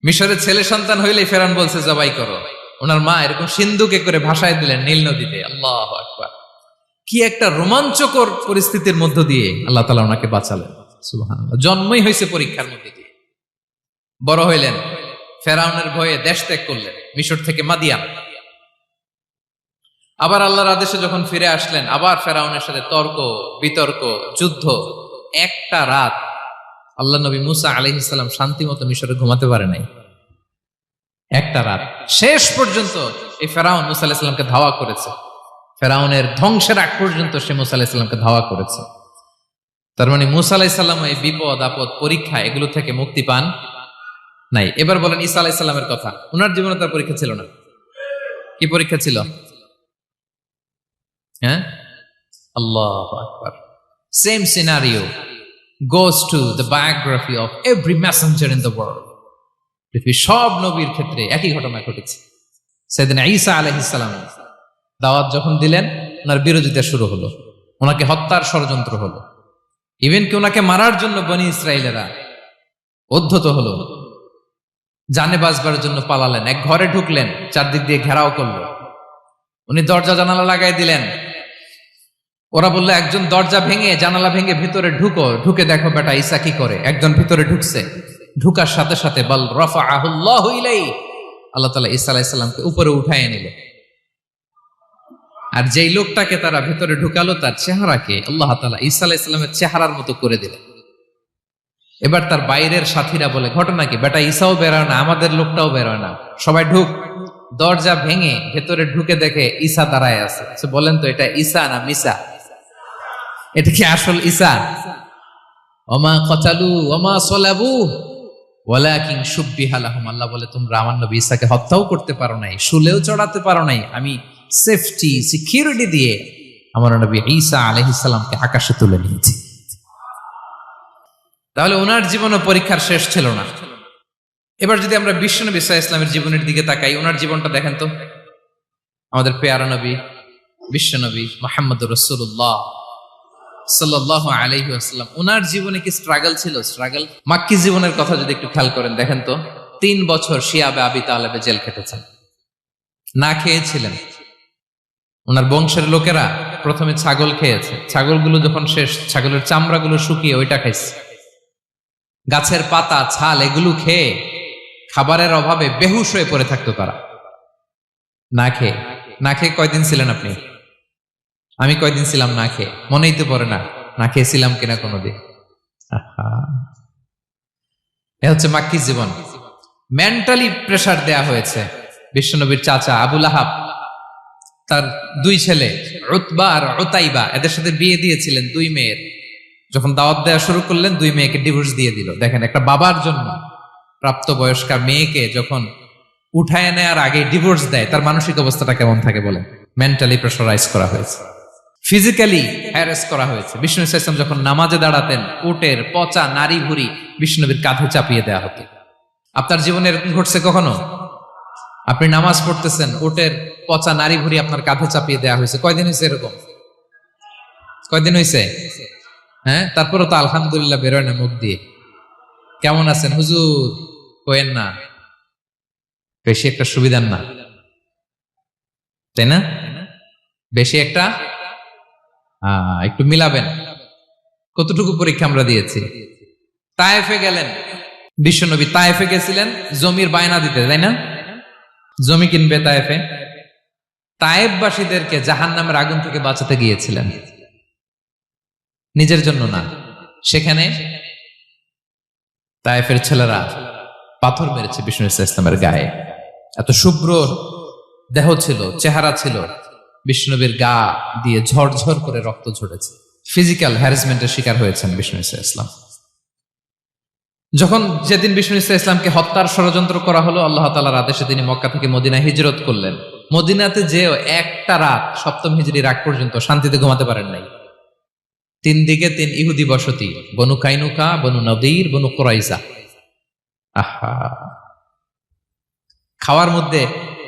মিশরের ছেলে সন্তান হইলেই ফেরাউন বলছে জবাই করো। ওনার মা এরকম সিন্ধুকে করে ভাসায় দিলেন নীল নদীতে। আল্লাহু আকবার! কি একটা রোমাঞ্চকর পরিস্থিতির মধ্য দিয়ে আল্লাহ তাআলা ওনাকে বাঁচালেন। সুবহানাল্লাহ। জন্মই হয়েছে পরীক্ষার মধ্যে দিয়ে। বড় হইলেন, ফেরাউনের ভয়ে দেশ ত্যাগ করলেন, মিশর থেকে মাদিয়ান। আবার আল্লাহর আদেশে যখন ফিরে আসলেন, আবার ফেরাউনের সাথে তর্ক বিতর্ক, যুদ্ধ। একটা রাত আল্লাহ নবী মূসা আলাইহিস সালাম শান্তি মতো মিশরে ঘুমাতে পারে নাই। একটা রাত। শেষ পর্যন্ত এই ফেরাউন মূসা আলাইহিস সালামকে ধাওয়া করেছে। ফেরাউনের ধ্বংসের আগ পর্যন্ত সে মূসা আলাইহিস সালামকে ধাওয়া করেছে। তার মানে মূসা আলাইহিস সালাম এই বিপদ আপদ পরীক্ষা এগুলো থেকে মুক্তি পান নাই। এবার বলেন ঈসা আলাইহিস সালামের কথা। ওনার জীবনে তার পরীক্ষা ছিল না। কি পরীক্ষা ছিল? হ্যাঁ, আল্লাহু আকবার। Same scenario goes to the biography of every messenger in the world. পৃথিবীর সব নবীর ক্ষেত্রে একই ঘটনা ঘটেছে। সাইয়েদনা ঈসা আলাইহিস সালাম দাওয়াত যখন দিলেন, ওনার বিরোধিতা শুরু হলো, ওনাকে হত্যার ষড়যন্ত্র হলো। ইভেন কি ওনাকে মারার জন্য বনি ইসরায়েলেরা উদ্ধত হলো, জানে বাঁচবার জন্য পালালেন। এক ঘরে ঢুকলেন, চারদিক দিয়ে ঘেরাও করলো। উনি দরজা জানালা লাগাই দিলেন। ওরা বললো একজন দরজা ভেঙে জানালা ভেঙে ভিতরে ঢুকো, ঢুকে দেখো বেটা ঈসা কি করে। একজন ভিতরে ঢুকছে, ঢুকার সাথে সাথে বল রাফাআহুল্লাহু ইলাইহি, আল্লাহ তাআলা ঈসা আলাইহিস সালামকে উপরে উঠায় নিল। আর যেই লোকটাকে তারা ভিতরে ঢুকালো, তার চেহারাকে আল্লাহ তাআলা ঈসা আলাইহিস সালামের চেহারার মতো করে দিলেন। এবার তার বাইরের সাথীরা বলে, ঘটনা কি বেটা? ঈসাও বেরোয় না, আমাদের লোকটাও বেরোয় না, সবাই ঢুক। দরজা ভেঙে ভেতরে ঢুকে দেখে ঈসা দাঁড়ায় আছে। বলেন তো, এটা ঈসা না মিসা? এটা কি আসল ঈসা? ওমা কতালু ওমা সলাবু ওয়ালাকিন শুব্বিহা লাহুম। আল্লাহ বলে, তোমরা আমার নবী ঈসাকে হত্যাও করতে পারো নাই, শুলেও চড়াতে পারো নাই। আমি সেফটি সিকিউরিটি দিয়ে আমার নবী ঈসা আলাইহিস সালামকে আকাশে তুলে নিয়েছি। তাহলে ওনার জীবনও পরীক্ষার শেষ ছিল না। এবার যদি আমরা বিশ্বনবী সাল্লাল্লাহু আলাইহি ওয়াসাল্লামের জীবনের দিকে তাকাই, ওনার জীবনটা দেখেন তো। আমাদের পেয়ারা নবী বিশ্বনবী মুহাম্মদুর রাসূলুল্লাহ সাল্লাল্লাহু আলাইহি ওয়াসাল্লাম, ওনার জীবনে কি স্ট্রাগল ছিল? স্ট্রাগল। মাক্কি জীবনের কথা যদি একটু খেয়াল করেন, দেখেন তো 3 বছর শিয়াবে আবি তালেবে জেল খেটেছেন, না খেয়েছিলেন। ওনার বংশের লোকেরা প্রথমে ছাগল খেয়েছে, ছাগলগুলো যখন শেষ, ছাগলের চামড়াগুলো শুকিয়ে ওইটা খাইছে। গাছের পাতা ছাল এগুলো খেয়ে খাবারের অভাবে বেহুশ হয়ে পড়ে থাকতো তারা। না খেয়ে কয়দিন ছিলেন আপনি? আমি কয়দিন ছিলাম না খেয়ে? মনেই তো পড়ে না, না খেয়েছিলাম কিনা কোনোদিন। এ হচ্ছে মাক্কি জীবন। মেন্টালি প্রেসার দেয়া হয়েছে। বিশ্বনবীর চাচা আবু লাহাব, তার 2 ছেলে উতবা আর উতাইবা, এদের সাথে বিয়ে দিয়েছিলেন 2 মেয়ের। যখন দাওয়াত দেওয়া শুরু করলেন, 2 মেয়েকে ডিভোর্স দিয়ে দিল। দেখেন, একটা বাবার জন্য প্রাপ্তবয়স্কা মেয়েকে যখন উঠায় নেয়ার আগে ডিভোর্স দেয়, তার মানসিক অবস্থাটা কেমন থাকে বলেন? মেন্টালি প্রেসারাইজ করা হয়েছে, ফিজিক্যালি হ্যারাস করা হয়েছে। বিষ্ণু ইসলাম যখন নামাজে দাঁড়াতেন, উটের পচা নারী ভুঁড়ি বিষ্ণুনবীর কাঁধে চাপিয়ে দেওয়া হতো। আপনার জীবনে এরকম ঘটছে কখনো? আপনি নামাজ পড়তেছেন, উটের পচা নারী ভুঁড়ি আপনার কাঁধে চাপিয়ে দেওয়া হয়েছে। কয়দিন হয়েছে এরকম? কয়দিন হয়েছে? হ্যাঁ, তারপরে তো আলহামদুলিল্লাহ বেরোয় না মুখ দিয়ে। কেমন আছেন হুজুর? কোয়েন না, বেশি একটা সুবিধার না, তাই না? বেশি একটা একটু মিলাবেন। কতটুকু পরীক্ষা আমরা দিয়েছি? তায়েফে গেলেন বিশ্বনবী, তায়েফে গেছিলেন জমির বায়না দিতে, তাই না? জমি কিনবে তায়েফে। তায়েফবাসীদেরকে জাহান্নামের আগুন থেকে বাঁচাতে গিয়েছিলেন, নিজের জন্য না। সেখানে তায়েফের ছেলেরা পাথর মেরেছে বিষ্ণু ইসলামের গায়ে। এত শুভ্র দেহ ছিল, চেহারা ছিল, বিষ্ণুনবীর গা দিয়ে ঝরঝর করে রক্ত ঝরেছে। ফিজিক্যাল হ্যারাসমেন্টের শিকার হয়েছেন বিষ্ণু ইসলাম। যখন যেদিন বিষ্ণু ইসলামকে হত্যার ষড়যন্ত্র করা হলো, আল্লাহ তাআলার আদেশে তিনি মক্কা থেকে মদিনায় হিজরত করলেন। মদিনাতে যে একটা রাত, সপ্তম হিজরির আগ পর্যন্ত শান্তিতে ঘুমাতে পারেন নাই। 3 দিকে 3 ইহুদি বসতি, বনু কাইনুকা, বনু নদীর, বনু কুরাইজা। আহা, খাওয়ার মধ্যে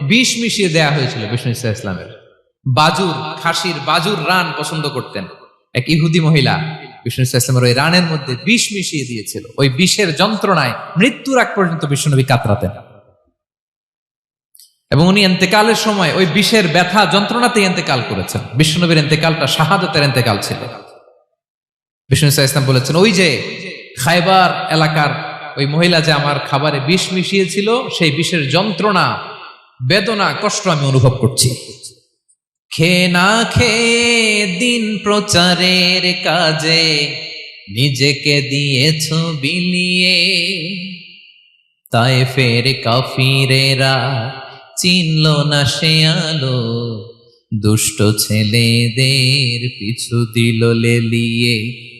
বিষ মিশিয়ে দেয়া হয়েছিল বিষ্ণু ইসলামের। বাজুর, খাসির বাজুর রান পছন্দ করতেন। এক ইহুদি মহিলা বিষ্ণু ইসলামের ওই রানের মধ্যে বিষ মিশিয়ে দিয়েছিল। ওই বিষের যন্ত্রণায় মৃত্যুর আগ পর্যন্ত বিষ্ণুনবী কাতরাতেন, এবং উনি ইন্তেকালের সময় ওই বিষের ব্যথা যন্ত্রণাতে ইন্তেকাল করেছেন। বিষ্ণুনবীর ইন্তেকালটা শাহাদাতের ইন্তেকাল ছিল। বিষ্ণু ইসলাম বলেছেন, ওই যে খায়বার এলাকার ওই মহিলা যে আমার খাবারে বিষ মিশিয়েছিল, সেই বিষের যন্ত্রণা, বেদনা, কষ্ট আমি অনুভব করছি। খেয়ে না খেয়ে দিন প্রচারের কাজে নিজেকে দিয়েছ বিলিয়ে, তায়েফের কাফিরেরা চিনল না সে আলো, দুষ্ট ছেলেদের পিছু দিল লেলিয়ে,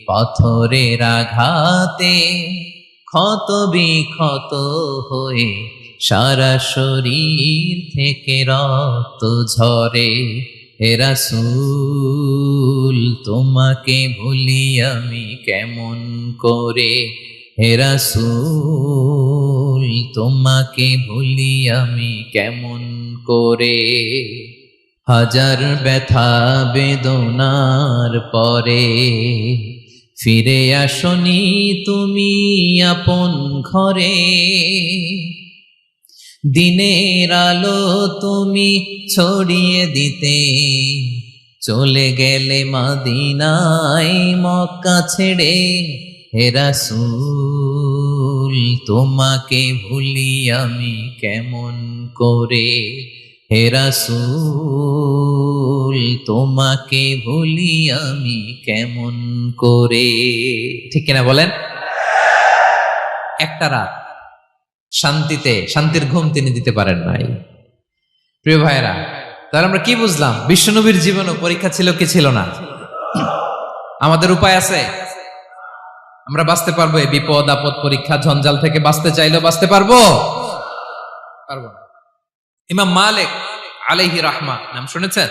পাথরের আঘাতে ক্ষত বিক্ষত হয়ে সারা শরীর থেকে রক্ত ঝরে। হে রাসূল তোমাকে ভুলি আমি কেমন করে, হে রাসূল তোমাকে ভুলি আমি কেমন করে। হাজার ব্যথা বেদনার পরে ফিরে আসনি তুমি আপন ঘরে, দিনের আলো তুমি ছড়িয়ে দিতে চলে গেলে মদিনায় মক্কা ছেড়ে। হে রাসূল তোমাকে ভুলি আমি কেমন করে, হে রাসূল তোমাকে ভুলি আমি কেমন করে। ঠিক কিনা বলেন? একটা রাত শান্তিতে, শান্তির ঘুম তিনি দিতে পারেন নাই। প্রিয় ভাইরা, তাহলে আমরা কি বুঝলাম? বিশ্বনবীর জীবনও পরীক্ষা ছিল কি ছিল না? আমাদের উপায় আছে? আমরা বাঁচতে পারবো এই বিপদ আপদ পরীক্ষা ঝঞ্ঝাল থেকে? বাঁচতে চাইলেও বাঁচতে পারবো? পারবো না। ইমাম মালিক আলাইহি রাহমা নাম শুনেছেন?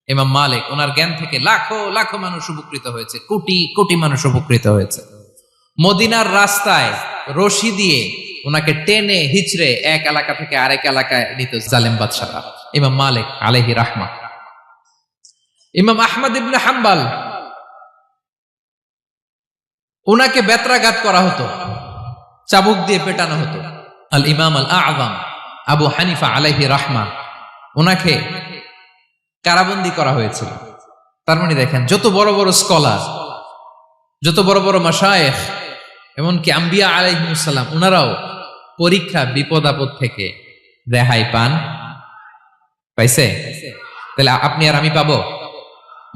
ইমাম মালিক, ওনার জ্ঞান থেকে লাখো লাখো মানুষ উপকৃত হয়েছে, কোটি কোটি মানুষ উপকৃত হয়েছে। মদিনার রাস্তায় রশি দিয়ে ওনাকে টেনে হিচড়ে এক এলাকা থেকে আরেক এলাকায় নিত জালেম বাদশারা। ইমাম মালিক আলাইহি রাহমা। ইমাম আহমদ ইবনে হাম্বল, ওনাকে বেত্রাঘাত করা হতো, চাবুক দিয়ে পেটানো হতো। আল ইমাম আল আযম আবু হানিফা আলাইহি রাহমা, ওনাকে কারাবন্দী করা হয়েছিল। তার মানে দেখেন, যত বড় বড় স্কলার, যত বড় বড় মাশায়েখ, এমনকি আম্বিয়া আলাইহিমুস সালাম, ওনারাও পরীক্ষা বিপদ আপদ থেকে রেহাই পান। পাইছে? তাহলে আপনি আর আমি পাবো?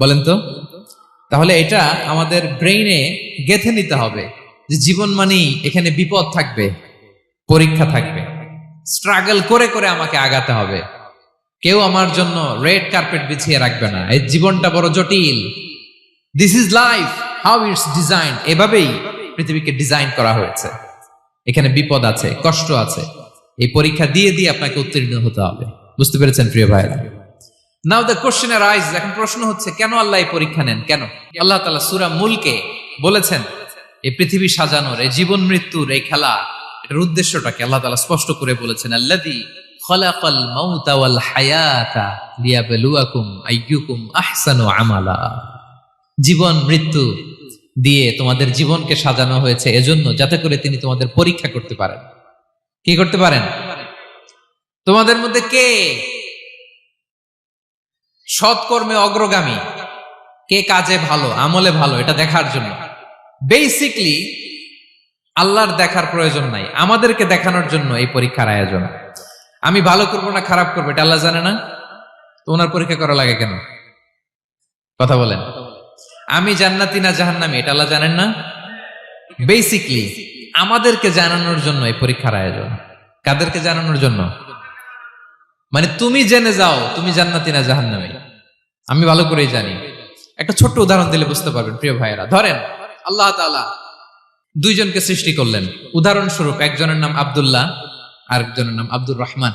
বলেন তো। তাহলে এটা আমাদের ব্রেইনে গেঁথে নিতে হবে যে জীবন মানেই এখানে বিপদ থাকবে, পরীক্ষা থাকবে, স্ট্রাগল করে করে আমাকে আগাতে হবে। কেউ আমার জন্য রেড কার্পেট বিছিয়ে রাখবে না। এই জীবনটা বড় জটিল। This is life, how it's design. এভাবেই পৃথিবীকে ডিজাইন করা হয়েছে। এখানে বিপদ আছে, কষ্ট আছে। এই পরীক্ষা দিয়ে দিয়ে আপনাকে উত্তীর্ণ হতে হবে। বুঝতে পেরেছেন প্রিয় ভাইরা? নাও দ্য কোশ্চেন আরাইজ, এখন প্রশ্ন হচ্ছে, কেন আল্লাহ এই পরীক্ষা নেন? কেন? আল্লাহ তাআলা সূরা মুলকে বলেছেন, এই পৃথিবী সাজানোর, এই জীবন মৃত্যুর এই খেলা, এটার উদ্দেশ্যটাকে আল্লাহ তাআলা স্পষ্ট করে বলেছেন। আল্লাযী খালাকাল মাউতা ওয়াল হায়াতা লিয়াবলুয়াকুম আইয়ুকুম আহসানু আমালা। জীবন মৃত্যু দিয়ে তোমাদের জীবনকে সাজানো হয়েছে এজন্য, যাতে করে তিনি তোমাদের পরীক্ষা করতে পারেন। কি করতে পারেন? তোমাদের মধ্যে কে সৎকর্মে অগ্রগামী, কে কাজে ভালো, আমলে ভালো, এটা দেখার জন্য। বেসিকলি আল্লাহর দেখার প্রয়োজন নাই, আমাদেরকে দেখানোর জন্য এই পরীক্ষার আয়োজন। আমি ভালো করবো না খারাপ করবো এটা আল্লাহ জানে না, তো ওনার পরীক্ষা করা লাগে কেন? কথা বলেন। আমি জান্নাতি না জাহান্নামী এটা আল্লাহ জানেন না? বেসিকলি আমাদেরকে জানানোর জন্য এই পরীক্ষার আয়োজন। কাদেরকে জানানোর জন্য? মানে তুমি জেনে যাও তুমি জান্নাতি না জাহান্নামী। আমি ভালো করেই জানি। একটা ছোট্ট উদাহরণ দিলে বুঝতে পারবেন প্রিয় ভাইয়েরা। ধরেন আল্লাহ তাআলা দুইজনকে সৃষ্টি করলেন। উদাহরণস্বরূপ একজনের নাম আব্দুল্লাহ, আরেকজনের নাম আব্দুর রহমান।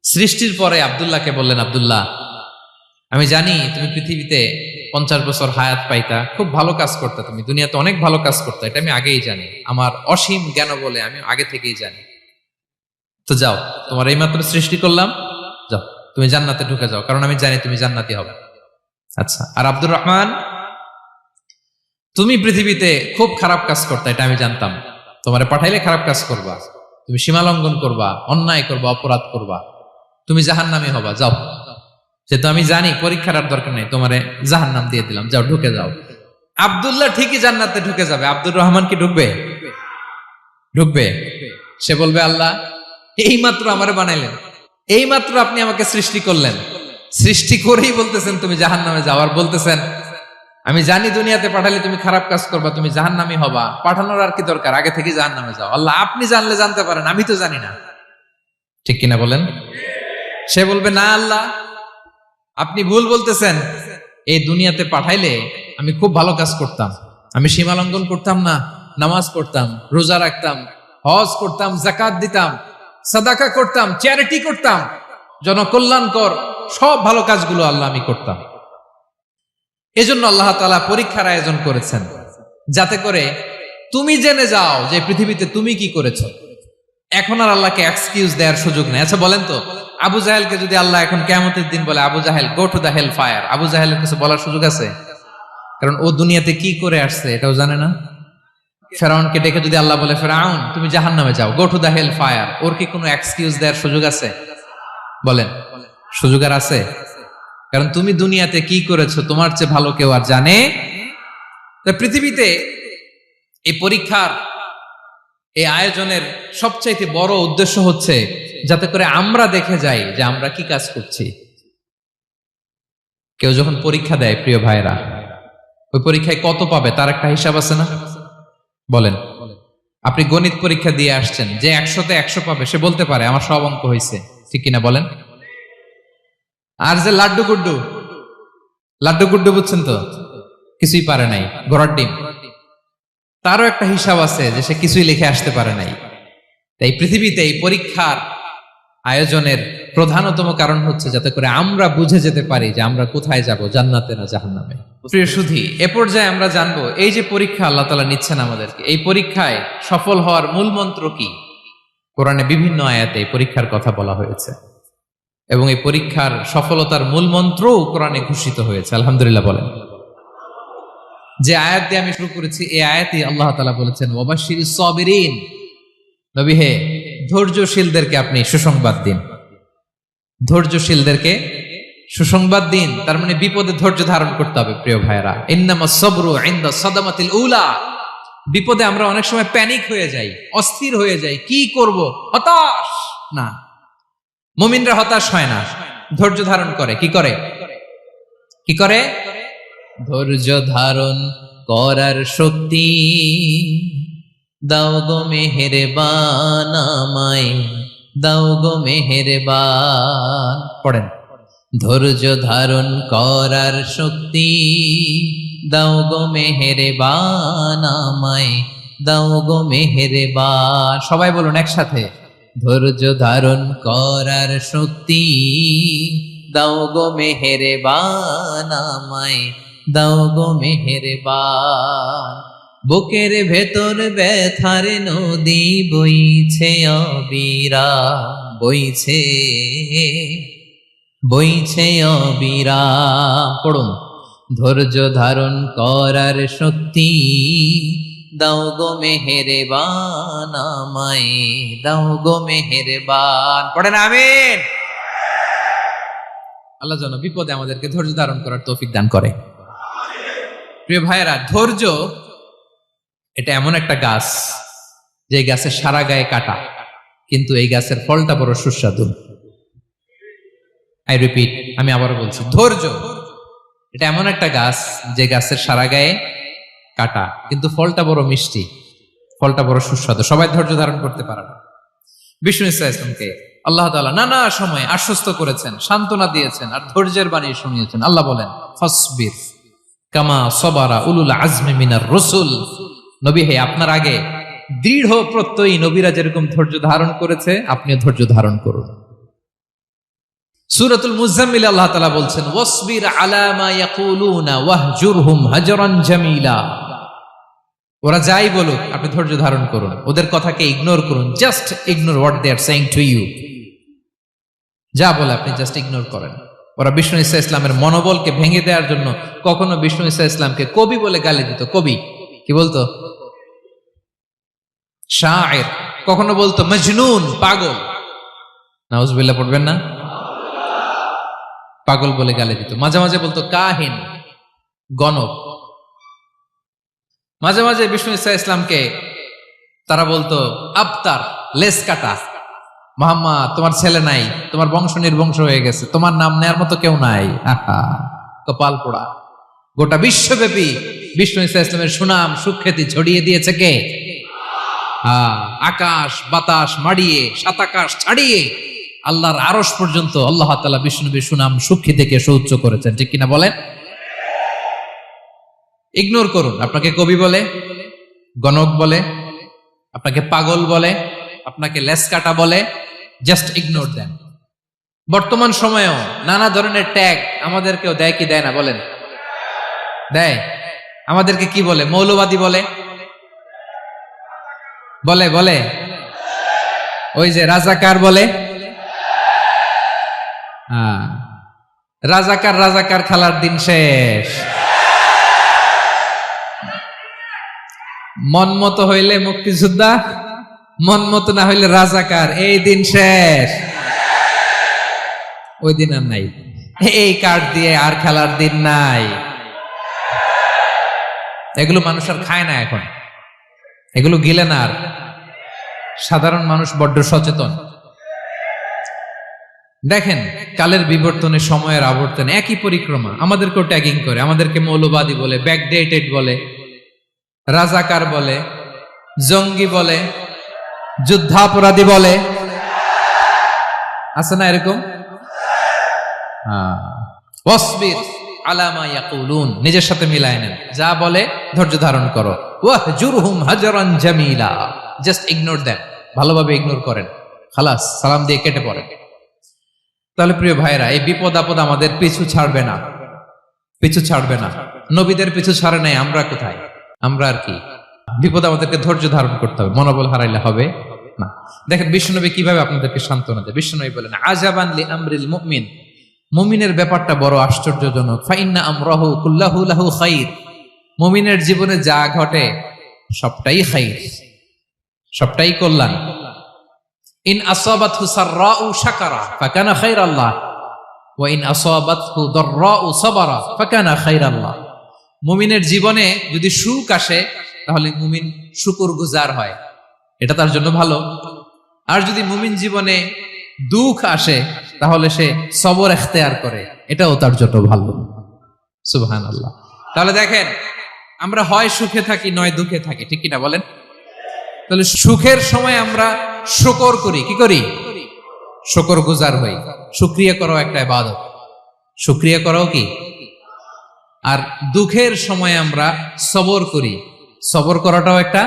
সৃষ্টির পরে আব্দুল্লাহকে বললেন, আব্দুল্লাহ আমি জানি তুমি পৃথিবীতে 50 বছর হায়াত পাইতা, খুব ভালো কাজ করতে, তুমি দুনিয়াতে অনেক ভালো কাজ করতে, এটা আমি আগেই জানি, আমার অসীম জ্ঞান বলে আমি আগে থেকেই জানি। তো যাও, তোমার এইমাত্র সৃষ্টি করলাম, যাও তুমি জান্নাতে ঢুকে যাও, কারণ আমি জানি তুমি জান্নাতি হবে। আচ্ছা, আর আব্দুর রহমান তুমি পৃথিবীতে খুব খারাপ কাজ করতে, এটা আমি জানতাম, তোমারে পাঠাইলে খারাপ কাজ করবা, তুমি সীমা লঙ্ঘন করবা, অন্যায় করবা, অপরাধ করবা, তুমি জাহান্নামী হবা, যাও। সেটা আমি জানি, পরীক্ষার আর দরকার নেই, তোমারে জাহান্নাম দিয়ে দিলাম, যাও ঢুকে যাও। আব্দুল্লাহ ঠিকই জান্নাতে ঢুকে যাবে, আব্দুর রহমান কি ঢুকবে? ঢুকবে। সে বলবে, আল্লাহ এইমাত্র আমারে বানাইলেন, এইমাত্র আপনি আমাকে সৃষ্টি করলেন, সৃষ্টি করেই বলতেছেন তুমি জাহান্নামে যাও, আর বলতেছেন আমি জানি দুনিয়াতে পাঠালে তুমি খারাপ কাজ করবা, তুমি জাহান্নামী হবা, পাঠানোর আর কি দরকার, আগে থেকে জাহান্নামে যাও। আল্লাহ আপনি জানলে জানতে পারেন, আমি তো জানি না। ঠিক কিনা বলেন? সে বলবে, না আল্লাহ আপনি ভুল বলতেছেন, এই দুনিয়াতে পাঠাইলে আমি খুব ভালো কাজ করতাম, আমি সীমা লঙ্ঘন করতাম না, নামাজ পড়তাম, রোজা রাখতাম, হজ করতাম, যাকাত দিতাম, সাদাকা করতাম, চ্যারিটি করতাম, জনকল্যাণকর সব ভালো কাজগুলো আল্লাহ আমি করতাম। এজন্য আল্লাহ তাআলা পরীক্ষার আয়োজন করেছেন, যাতে করে তুমি জেনে যাও যে পৃথিবীতে তুমি কি করেছো। এখন আর আল্লাহকে এক্সকিউজ দেওয়ার সুযোগ নেই। আচ্ছা বলেন তো, আবু জাহেলকে যদি আল্লাহ এখন কিয়ামতের দিন বলে, আবু জাহেল go to the hell fire, আবু জাহেলের কিছু বলার সুযোগ আছে? কারণ ও দুনিয়াতে কি করে আসছে এটাও জানে না। ফেরাউনকে ডেকে যদি আল্লাহ বলে, ফেরাউন তুমি জাহান্নামে যাও, go to the hell fire, ওর কি কোনো এক্সকিউজ দেওয়ার সুযোগ আছে? বলেন, সুযোগ আর আছে? কারণ তুমি দুনিয়াতে কি করেছো তোমার চেয়ে ভালো কেউ আর জানে। পৃথিবীতে এই পরীক্ষার এই আয়োজনের সবচাইতে বড় উদ্দেশ্য হচ্ছে যাতে করে আমরা দেখে যাই যে আমরা কি কাজ করছি। কেউ যখন পরীক্ষা দেয় প্রিয় ভাইরা, ওই পরীক্ষায় কত পাবে তার একটা হিসাব আছে না? বলেন, আপনি গণিত পরীক্ষা দিয়ে আসছেন, যে 100-তে 100 পাবে সে বলতে পারে আমার সব অঙ্ক হয়েছে, ঠিক কিনা বলেন? আর যে লাড্ডু গুড্ডু বুঝছেন তো, কিছুই পারে নাই, ঘোড়ার ডিম, তারও একটা হিসাব আছে যে সে কিছুই লিখে আসতে পারে নাই। তাই পৃথিবীতে এই পরীক্ষার আয়োজনের প্রধানতম কারণ হচ্ছে যাতে করে আমরা বুঝে যেতে পারি যে আমরা কোথায় যাব, জান্নাতে না জাহান্নামে। প্রিয় সুধী, এ পর্যায়ে আমরা জানবো এই যে পরীক্ষা আল্লাহ তাআলা নিচ্ছেন আমাদেরকে, এই পরীক্ষায় সফল হওয়ার মূল মন্ত্র কি। কোরআনে বিভিন্ন আয়াতে এই পরীক্ষার কথা বলা হয়েছে এবং এই পরীক্ষার সফলতার মূল মন্ত্রও কোরআনে ঘোষিত হয়েছে। আলহামদুলিল্লাহ বলেন। যে আয়াত দিয়ে আমি শুরু করেছি, এই আয়াতে আল্লাহ তাআলা বলেছেন, ওয়াবাশশিরিস সাবিরিন, নবী হে ধৈর্যশীলদেরকে আপনি সুসংবাদ দিন, ধৈর্যশীলদেরকে সুসংবাদ দিন। তার মানে বিপদে ধৈর্য ধারণ করতে হবে প্রিয় ভাইরা। ইন্নামাস সাবরু ইনদা সাদামাতিল উলা, বিপদে আমরা অনেক সময় প্যানিক হয়ে যাই, অস্থির হয়ে যাই, কি করব, হতাশ না। মুমিনরা হতাশ হয় না, ধৈর্য ধারণ করে। কি করে? কি করে? ধৈর্য ধারণ করার শক্তি দাও গো মেহেরবান আমায়, দাও গো মেহেরবান। পড়েন, ধৈর্য ধারণ করার শক্তি দাও গো মেহেরবান আমায়, দাও গো মেহেরবান। সবাই বলুন একসাথে, ধৈর্য ধারণ করার শক্তি দাও গো মেহেরবান আমায়, দাও গো মেহেরবান। বুকের ভেতর ব্যথার নদী বইছে অবিরাম, বইছে বইছে অবিরাম। পড়ুন, ধৈর্য ধারণ করার শক্তি দাও গো মেহেরবান আমায়, দাও গো মেহেরবান। পড়েন আমিন। আল্লাহ যেন বিপদে আমাদেরকে ধৈর্য ধারণ করার তৌফিক দান করে। প্রিয় ভাইয়েরা, ধৈর্য এটা এমন একটা গাছ যে গাছের সারা গায়ে কাটা, কিন্তু এই গাছের ফলটা বড় সুস্বাদু। আই রিপিট, আমি আবার বলছি, ধৈর্য এটা এমন একটা গাছ যে গাছের সারা গায়ে কাটা, কিন্তু ফলটা বড় মিষ্টি, ফলটা বড় সুস্বাদু। সবাই ধৈর্য ধারণ করতে পারে না। বিষ্ণু ইসলামকে আল্লাহ তাআলা নানা সময় আশ্বস্ত করেছেন, সান্ত্বনা দিয়েছেন, আর ধৈর্যের বাণী শুনিয়েছেন। আল্লাহ বলেন, ফাসবির কামা সবারা উলুল আজমি মিনার রাসূল। নবী হে, আপনার আগে দৃঢ় প্রত্যয়ী নবীরা যেরকম ধৈর্য ধারণ করেছে, আপনিও ধৈর্য ধারণ করুন। সূরাতুল মুজাম্মিল আল্লাহ তাআলা বলছেন, ওয়াসবির আলা মা ইয়াকুলুনা ওয়াহজুরহুম হাজরান জামিলা। ওরা যাই বলুক, আপনি ধৈর্য ধারণ করুন, ওদের কথাকে ইগনোর করুন। Just ignore what they are saying to you. যা বলে আপনি জাস্ট ইগনোর করেন। ওরা বিষ্ণু ঈসা ইসলামের মনোবলকে ভেঙে দেওয়ার জন্য কখনো বিষ্ণু ঈসা ইসলামকে কবি বলে গালি দিত। কবি কি বলতো? শায়ের। কখনো বলতো মজনুন, পাগল। নাউজুবিল্লাহ পড়বেন না? পাগল বলে গালি দিত। মাঝে মাঝে বলতো কাহিন, গণক। মাঝে মাঝে বিষ্ণু ঈসা ইসলামকে তারা বলতো আবতার, লেস কাটা। মুহাম্মদ, তোমার ছেলে নাই, তোমার বংশ নির্বংশ হয়ে গেছে, তোমার নাম নেয়ার মতো কেউ নাই। আহা, কপাল পোড়া। গোটা বিশ্বব্যাপী বিষ্ণু ঈসা ইসলামের সুনাম সুখ্যাতি ছড়িয়ে দিয়েছে কে? আকাশ বাতাস মাড়িয়ে, সাত আকাশ ছাড়িয়ে আল্লাহর আরশ পর্যন্ত আল্লাহ তাআলা বিষ্ণু নবীর সুনাম সুখ্যাতিকে সুউচ্চ করেছেন। ঠিক কিনা বলেন? ইগনোর করুন। আপনাকে কবি বলে, গণক বলে, আপনাকে পাগল বলে, আপনাকে লেসকাটা বলে, জাস্ট ইগনোর দেন। বর্তমান সময়েও নানা ধরনের ট্যাগ আমাদেরকেও দেয় কি দেয় না বলেন? দেয়। আমাদেরকে কি বলে? মৌলবাদী বলে, বলে বলে ওই যে রাজাকার বলে। রাজাকার রাজাকার খেলার দিন শেষ। মন মতো হইলে মুক্তিযোদ্ধা, মন মতো না হইলে রাজাকার, এই দিন শেষ। ওই দিন আর নাই। এই কার্ড দিয়ে আর খেলার দিন নাই। এগুলো মানুষ আর খায় না এখন, এগুলো গিলে না আর। সাধারণ মানুষ বড্ড সচেতন। দেখেন, কালের বিবর্তনে, সময়ের আবর্তনে একই পরিক্রমা আমাদেরকেও ট্যাগিং করে। আমাদেরকে মৌলবাদী বলে, ব্যাকডেটেড বলে, রাজাকার বলে, জঙ্গি বলে, যুদ্ধাপরাধী বলে। আছে না এরকম? ওয়াসবির আলা মা ইয়াকুলুন, নিজের সাথে মিলায় নেন। যা বলে ধৈর্য ধারণ করো। ওয়াহজুরহুম হাজরান জামিলা, জাস্ট ইগনোর দেন, ভালোভাবে ইগনোর করেন। খালাস, সালাম দিয়ে কেটে পড়েন। তাহলে প্রিয় ভাইরা, এই বিপদ আপদ আমাদের পিছু ছাড়বে না, পিছু ছাড়বে না। নবীদের পিছু ছাড়ে নাই, আমরা কোথায়? আমরা আর কি? বিপদ আমাদেরকে ধৈর্য ধারণ করতে হবে, মনোবল হারাইলে হবে না। দেখেন বিশ্বনবী কিভাবে আপনাদেরকে সান্ত্বনা দেয়। বিশ্বনবী বলেন, আজাবান লি আমরিল মুমিন, মুমিনের ব্যাপারটা বড় আশ্চর্যজনক। ফাইন্না আমরাহু কুল্লাহু লাহু খাইর, মুমিনের জীবনে যা ঘটে সবটাই খাইর, সবটাই কল্যাণ। ইন আসাবাতহু সাররাউ শাকারা ফাকানা খাইরাল্লাহ ওয়া ইন আসাবাতহু দাররাউ সাবারা ফাকানা খাইরাল্লাহ। মুমিনের জীবনে যদি সুখ আসে তাহলে মুমিন শুকরগুজার হয়, এটা তার জন্য ভালো। আর যদি মুমিন জীবনে দুঃখ আসে তাহলে সে সবর ইখতিয়ার করে, এটাও তার জন্য ভালো। সুবহানাল্লাহ। তাহলে দেখেন, আমরা হয় সুখে থাকি নয় দুঃখে থাকি, ঠিক কিনা বলেন? তাহলে সুখের সময় আমরা শুকর করি, কি করি? শুকরগুজার হই। শুকরিয়া করাও একটা ইবাদত, শুকরিয়া করাও কি? আর দুঃখের সময় আমরা সবর করি, সবর করাটাও একটা।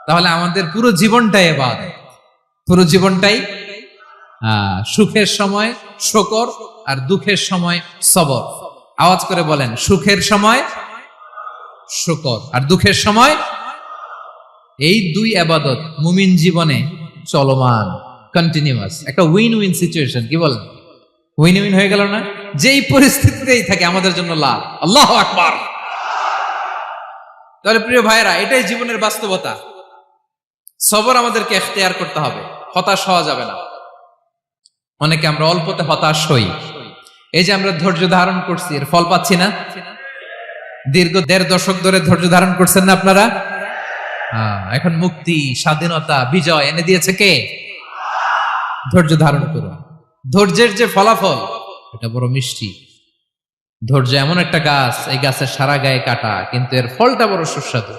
তাহলে আমাদের পুরো জীবনটাই ইবাদত, পুরো জীবনটাই। সুখের সময় শুকর আর দুঃখের সময় সবর। আওয়াজ করে বলেন, সুখের সময় শুকর আর দুঃখের সময়। এই দুই ইবাদত মুমিন জীবনে চলমান, কন্টিনিউয়াস, একটা উইন উইন সিচুয়েশন। কি বলেন? উইন উইন হয়ে গেল না? যেই পরিস্থিতিতেই থাকে আমাদের জন্য লাভ। আল্লাহু আকবার। তাহলে প্রিয় ভাইরা, এটাই জীবনের বাস্তবতা। সবর আমাদেরকে ইখতিয়ার করতে হবে, হতাশ হওয়া যাবে না। অনেকে আমরা অল্পতে হতাশ হই, এই যে আমরা ধৈর্য ধারণ করছি, এর ফল পাচ্ছি না? দীর্ঘ 1.5 দশক ধরে ধৈর্য ধারণ করছেন না আপনারা? এখন মুক্তি, স্বাধীনতা, বিজয় এনে দিয়েছে কে? ধৈর্য ধারণ করুন। ধৈর্যের যে ফলাফল, এটা বড় মিষ্টি। ধৈর্য এমন একটা গাছ, এই গাছের সারা গায়ে কাটা, কিন্তু এর ফলটা বড় সুস্বাদু,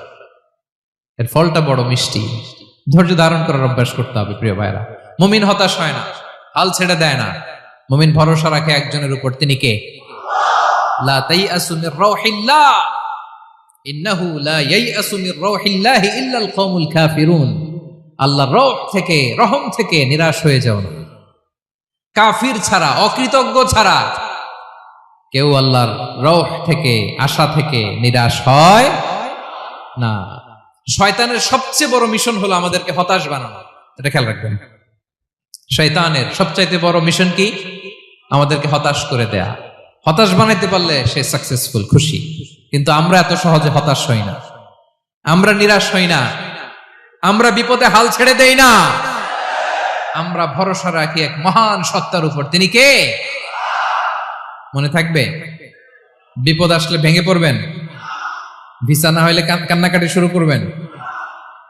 এর ফলটা বড় মিষ্টি। ধৈর্য ধারণ করার অভ্যাস করতে হবে প্রিয় ভাইরা। মুমিন হতাশ হয় না, হাল ছেড়ে দেয় না। মুমিন ভরসা রাখে একজনের উপর, তিনি কে? লা তাইআসু মির রাউহিল্লাহ ইন্নাহু লা ইয়াইআসু মির রাউহিল্লাহি ইল্লাল কওমুল কাফিরুন। আল্লাহর রহ থেকে, রহম থেকে নিরাশ হয়ে যাও না। কাফির ছাড়া, অকৃতজ্ঞ ছাড়া কেউ আল্লাহর রহ থেকে, আশা থেকে নিরাশ হয় না। শয়তানের সবচেয়ে বড় মিশন হলো আমাদেরকে হতাশ বানানো, এটা খেয়াল রাখবেন। শয়তানের সবচাইতে বড় মিশন কি? আমাদেরকে হতাশ করে দেয়া। হতাশ বানাইতে পারলে সে সাকসেসফুল, খুশি। কিন্তু আমরা এত সহজে হতাশ হই না, আমরা নিরাশ হই না, আমরা বিপদে হাল ছেড়ে দেই না। আমরা ভরসা রাখি এক মহান সত্তার উপর, তিনি কে? মনে থাকবে? বিপদ আসলে ভেঙে পড়বেন, ভিসা না হইলে কান্নাকাটি শুরু করবেন,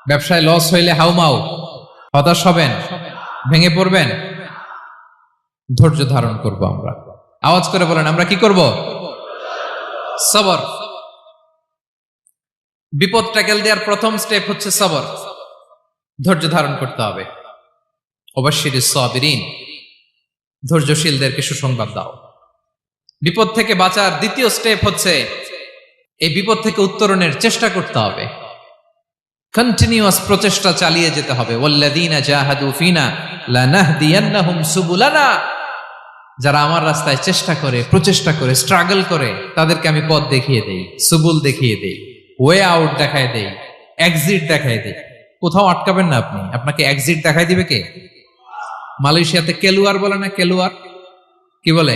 ব্যবসায় লস হইলে হাউমাউ, হতাশ হবেন, ভেঙে পড়বেন। ধৈর্য ধারণ করব আমরা। আওয়াজ করে বলেন, আমরা কি করব? সবর। বিপদ ট্যাকেল দেওয়ার প্রথম স্টেপ হচ্ছে সবর। ধৈর্য ধারণ করতে হবে। অবশ্যই সাবিরিন, ধৈর্যশীলদেরকে সুসংবাদ দাও। বিপদ থেকে বাঁচার দ্বিতীয় স্টেপ হচ্ছে এই বিপদ থেকে উত্তরণের চেষ্টা করতে হবে। কন্টিনিউয়াস প্রচেষ্টা চালিয়ে যেতে হবে। ওয়াল্লাযীনা জাহাদু ফিনা লানাহদিয়ান্নাহুম সুবুলানা। যারা আমার রাস্তায় চেষ্টা করে, প্রচেষ্টা করে, স্ট্রাগল করে, তাদেরকে আমি পথ দেখিয়ে দেই, সুবুল দেখিয়ে দেই, ওয়ে আউট দেখায় দেই, এক্সিট দেখায় দেই। কোথাও আটকাবেন না আপনি, আপনাকে এক্সিট দেখাই দিবে কে? মালয়েশিয়াতে কেলুয়ার বলে না? কেলুয়ার কি বলে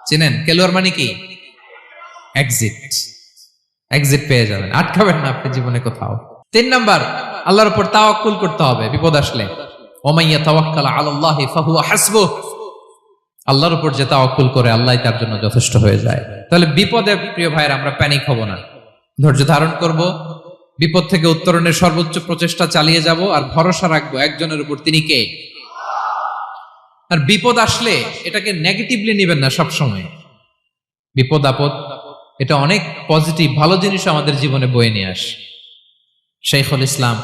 চেনেন? কেলুয়ার মানে কি? এক্সিট। এক্সিট পেয়ে যাবেন, আটকাবেন না আপনি জীবনে কোথাও। 3 নাম্বার, আল্লাহর উপর তাওয়াক্কুল করতে হবে বিপদ আসলে। ওমাইয়া তাওয়াক্কাল আলাল্লাহি ফাহুয়া হাসবুহ। আল্লাহর উপর যে তাওয়াক্কুল করে, আল্লাহই তার জন্য যথেষ্ট হয়ে যায়। তাহলে বিপদে প্রিয় ভাইরা আমরা প্যানিক হব না, ধৈর্য ধারণ করব, বিপদ থেকে উত্তরণের সর্বোচ্চ প্রচেষ্টা চালিয়ে যাব, আর ভরসা রাখবো একজনের উপর, তিনি কে? আর বিপদ আসলে এটাকে নেগেটিভলি নেবেন না সবসময়। বিপদ আপদ এটা অনেক পজিটিভ, ভালো জিনিস আমাদের জীবনে বয়ে নিয়ে আসে। শাইখুল ইসলাম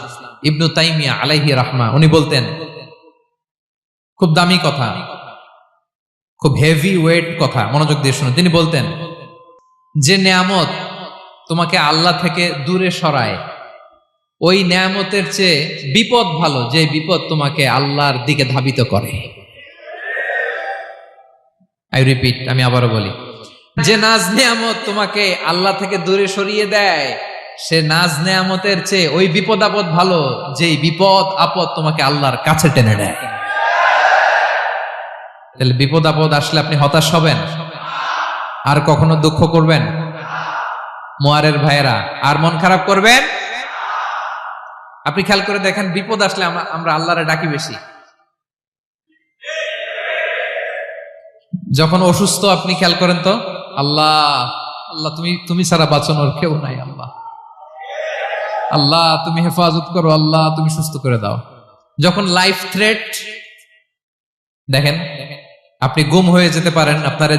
ইবনু তাইমিয়া আলাইহি রাহমা, উনি বলতেন, খুব দামি কথা, খুব হেভি ওয়েট কথা, মনোযোগ দিয়ে শুনুন। তিনি বলতেন, যে নেয়ামত তোমাকে আল্লাহ থেকে দূরে সরায়, ওই নেয়ামতের চেয়ে বিপদ ভালো, যে বিপদ তোমাকে আল্লাহর দিকে ধাবিত করে। আই রিপিট, আমি আবারও বলি, যে নাজ নেয়ামত তোমাকে আল্লাহ থেকে দূরে সরিয়ে দেয়, সে নাজ নেয়ামতের চেয়ে ওই বিপদ আপদ ভালো, যেই বিপদ আপদ তোমাকে আল্লাহর কাছে টেনে নেয়। তাহলে বিপদ আপদ আসলে আপনি হতাশ হবেন? আর কখনো দুঃখ করবেন? মোয়ারের ভাইয়েরা, আর মন খারাপ করবেন? আপনি খেয়াল করে দেখেন, বিপদ আসলে আমরা আল্লাহরে ডাকি বেশি। যখন অসুস্থ আপনি খেয়াল করেন তো, আল্লাহ আল্লাহ তুমি ছাড়া বাঁচানোর কেউ নাই, আল্লাহ আল্লাহ তুমি হেফাজত করো, আল্লাহ তুমি সুস্থ করে দাও। যখন লাইফ থ্রেট, দেখেন আপনি গুম হয়ে যেতে পারেন, আপনার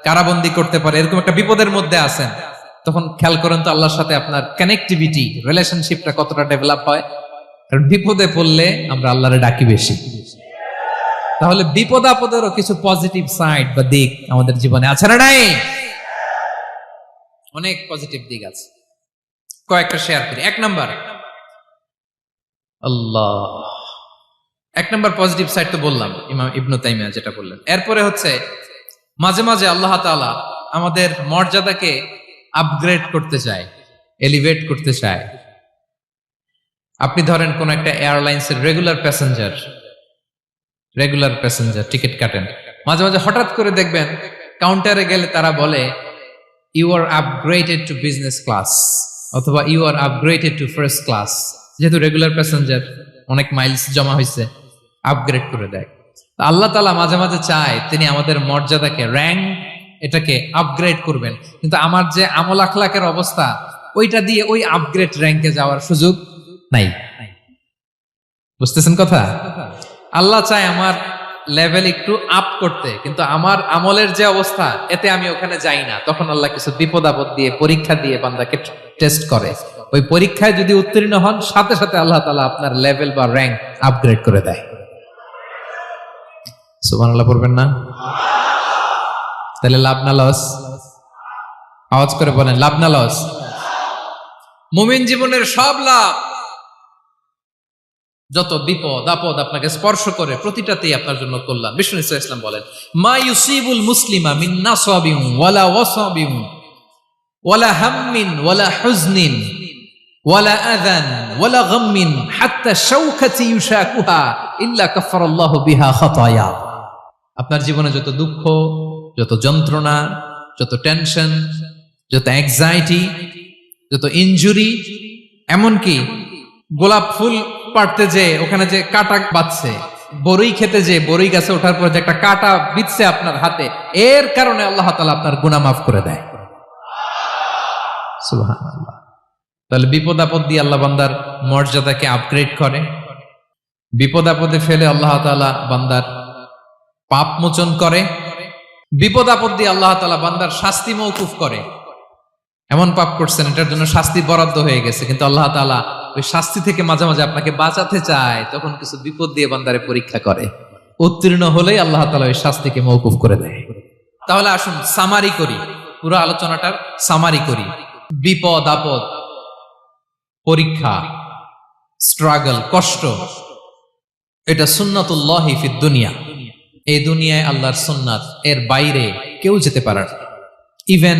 কারাবন্দী করতে পারে, এরকম একটা বিপদের মধ্যে আছেন, তখন খেয়াল করেন তো আল্লাহর সাথে আপনার কানেক্টিভিটি, রিলেশনশিপটা কতটা ডেভেলপ হয়। কারণ বিপদে পড়লে আমরা আল্লাহরে ডাকি বেশি। তাহলে বিপদ আপদেরও কিছু পজিটিভ সাইড বা দিক আমাদের জীবনে আছে না নাই? অনেক পজিটিভ দিক আছে, কয়েকটা শেয়ার করি। 1 নাম্বার, আল্লাহ 1 নাম্বার পজিটিভ সাইড তো বললাম, ইমাম ইবনু তাইমিয়া যেটা বললেন। এরপরে হচ্ছে মাঝে মাঝে আল্লাহ তাআলা আমাদের মর্যাদাকে আপগ্রেড করতে চায়, এলিভেট করতে চায়। আপনি ধরেন কোন একটা এয়ারলাইন্সের রেগুলার প্যাসেঞ্জার টিকিট কাটেন, মাঝে মাঝে হঠাৎ করে দেখবেন কাউন্টারে গেলে তারা বলে, you are upgraded to business class, অথবা you are upgraded to first class. যেহেতু রেগুলার প্যাসেঞ্জার, অনেক মাইলস জমা হয়েছে, আপগ্রেড করে দেয়। আল্লাহ তাআলা মাঝে মাঝে চায় তিনি আমাদের মর্যাদাকে, র্যাঙ্ক এটাকে আপগ্রেড করবেন, কিন্তু আমার যে আমল আখলাকের অবস্থা ওইটা দিয়ে ওই আপগ্রেড র্যাঙ্কে যাওয়ার সুযোগ নাই। বুঝতেছেন কথা? আল্লাহ চায় আমার লেভেল একটু আপ করতে, কিন্তু আমার আমলের যে অবস্থা এতে আমি ওখানে যাই না। তখন আল্লাহ কিছু বিপদ আপদ দিয়ে, পরীক্ষা দিয়ে বান্দাকে টেস্ট করে। ওই পরীক্ষায় যদি উত্তীর্ণ হন, সাথে সাথে আল্লাহ তাআলা আপনার লেভেল বা র্যাঙ্ক আপগ্রেড করে দেয়। সুবহানাল্লাহ পড়বেন না? তাহলে লাভ না লস? আওয়াজ করে বলেন, লাভ না লস? মুমিন জীবনের সব লাভ। যত বিপদ আপদ আপনাকে স্পর্শ করে প্রতিটাতেই আপনার জন্য কল্যাণ। বিষ্ণু ইসলাম বলেন, মা ইউসিবুল মুসলিমা মিন নাসাবিন ওয়ালা ওয়াসাবিন ওয়ালা হাম্মিন ওয়ালা হুজনিন ওয়ালা আযান ওয়ালা গাম্মিন হাত্তা শাওকাতি ইউশাকুহা ইল্লা কাফারাল্লাহু বিহা খাতায়া। আপনার জীবনে যত দুঃখ, যত যন্ত্রণা, যত টেনশন, যত অ্যাংজাইটি, যত ইনজুরি, এমনকি গোলাপ ফুল পাড়তে যে ওখানে যে কাটা বাঁধছে, বরই খেতে যে বরই গাছে ওঠার পর যে একটা কাটা বিঁধছে আপনার হাতে, এর কারণে আল্লাহ তাআলা আপনার গুনাহ মাফ করে দেয়। সুবহানাল্লাহ। তাহলে বিপদ আপদ দিয়ে আল্লাহ বান্দার মর্যাদাকে আপগ্রেড করে। বিপদ আপদে ফেলে আল্লাহ তাআলা বান্দার পাপ মোচন করে। বিপদ আপদ দিয়ে আল্লাহ তাআলা বান্দার শাস্তি মওকুফ করে। এমন পাপ করছেন এটার জন্য শাস্তি বরাদ্দ হয়ে গেছে, কিন্তু আল্লাহ তাআলা ওই শাস্তি থেকে মাঝে মাঝে আপনাকে বাঁচাতে চায়, তখন কিছু বিপদ দিয়ে বান্দারে পরীক্ষা করে। উত্তীর্ণ হলেই আল্লাহ তাআলা ওই শাস্তিকে মওকুফ করে দেয়। তাহলে আসুন সামারি করি, পুরো আলোচনাটার সামারি করি। বিপদ আপদ, পরীক্ষা, স্ট্রাগল, কষ্ট, এটা সুন্নাতুল্লাহি ফিদ দুনিয়া। এই দুনিয়ায় আল্লাহর সুন্নাত, এর বাইরে কেউ যেতে পারে না। ইভেন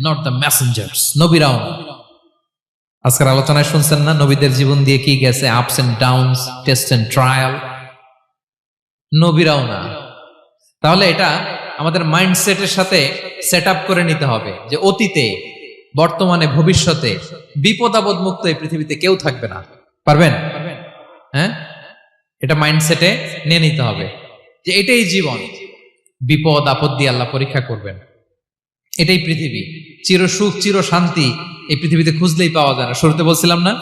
নট দ্য মেসেঞ্জার্স, নবীরাও না। আজকের আলোচনায় শুনছেন না নবীদের জীবন দিয়ে কি গেছে, ups and downs, test and trial. নবীরাও না। তাহলে এটা আমাদের মাইন্ডসেটের সাথে সেট আপ করে নিতে হবে যে অতীতে, বর্তমানে, ভবিষ্যতে বিপদ আপদ মুক্ত এই পৃথিবীতে কেউ থাকবে না। পারবেন? হ্যাঁ, এটা মাইন্ডসেটে নিয়ে নিতে হবে যে এটাই জীবন। বিপদ আপদ দিয়ে আল্লাহ পরীক্ষা করবেন। এটাই পৃথিবী। চির সুখ, চির শান্তি এই পৃথিবীতে খুঁজলেই পাওয়া যায় না। শুরুতে বলছিলাম না,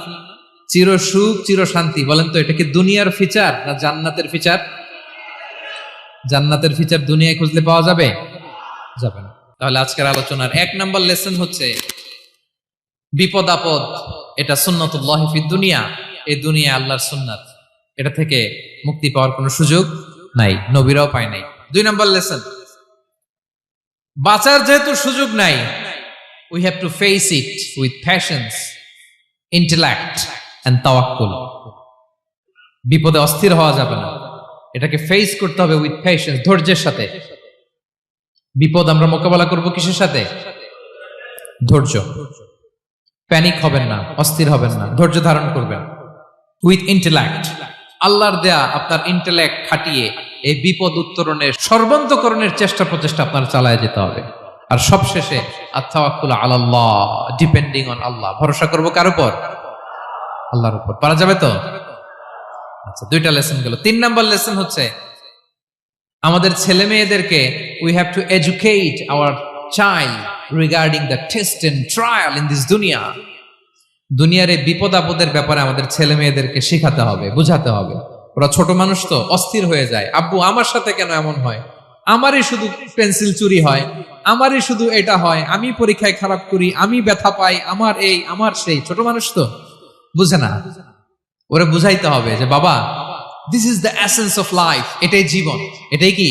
চির সুখ, চির শান্তি। বলেন তো এটা কি দুনিয়ার ফিচার না জান্নাতের ফিচার? জান্নাতের ফিচার দুনিয়ায় খুঁজলে পাওয়া যাবে? যাবে না। তাহলে আজকের আলোচনার 1 নাম্বার লেসন হচ্ছে বিপদ আপদ এটা সুন্নাতুল্লাহি ফিদ দুনিয়া। এই দুনিয়া আল্লাহর সুন্নাত, এটা থেকে মুক্তি পাওয়ার কোনো সুযোগ নাই, নবীরাও পায় নাই। 2 নাম্বার লেসন, বাঁচার যেহেতু সুযোগ নাই, we have to face it with patience, intellect and tawakkul. বিপদে অস্থির হওয়া যাবে না, এটাকে ফেস করতে হবে উইথ পেশেন্স, ধৈর্যের সাথে। বিপদ আমরা মোকাবেলা করব কিসের সাথে? ধৈর্য। প্যানিক হবেন না, অস্থির হবেন না, ধৈর্য ধারণ করবেন। উইথ ইন্টেলেক্ট, আল্লাহর দেয়া আপনার ইন্টেলেক্ট খাটিয়ে এই বিপদ উত্তরণের সর্বান্তকরণের চেষ্টা প্রচেষ্টা আপনার চালায় যেতে হবে। আর সবশেষে আত-তাওয়াক্কুল আলাল্লাহ, ডিপেন্ডিং অন আল্লাহ, ভরসা করব কার উপর? আল্লাহর উপর। পারা যাবে তো? আচ্ছা, 2টা লেসন গেল। 3 নাম্বার লেসন হচ্ছে আমাদের ছেলে মেয়েদেরকে we have to educate our child regarding the test and trial in this দুনিয়া। দুনিয়ার এই বিপদ আপদের ব্যাপারে আমাদের ছেলে মেয়েদেরকে শেখাতে হবে, বুঝাতে হবে। ওরা ছোট মানুষ তো অস্থির হয়ে যায়, আব্বু আমার সাথে কেন এমন হয়, আমারই শুধু পেন্সিল চুরি হয়, আমারই শুধু এটা হয়, আমি পরীক্ষায় খারাপ করি, আমি ব্যথা পাই, আমার এই আমার সেই। ছোট মানুষ তো বুঝে না। ওরা বুঝাইতে হবে যে বাবা, this is the essence of life, এটাই জীবন। এটাই কি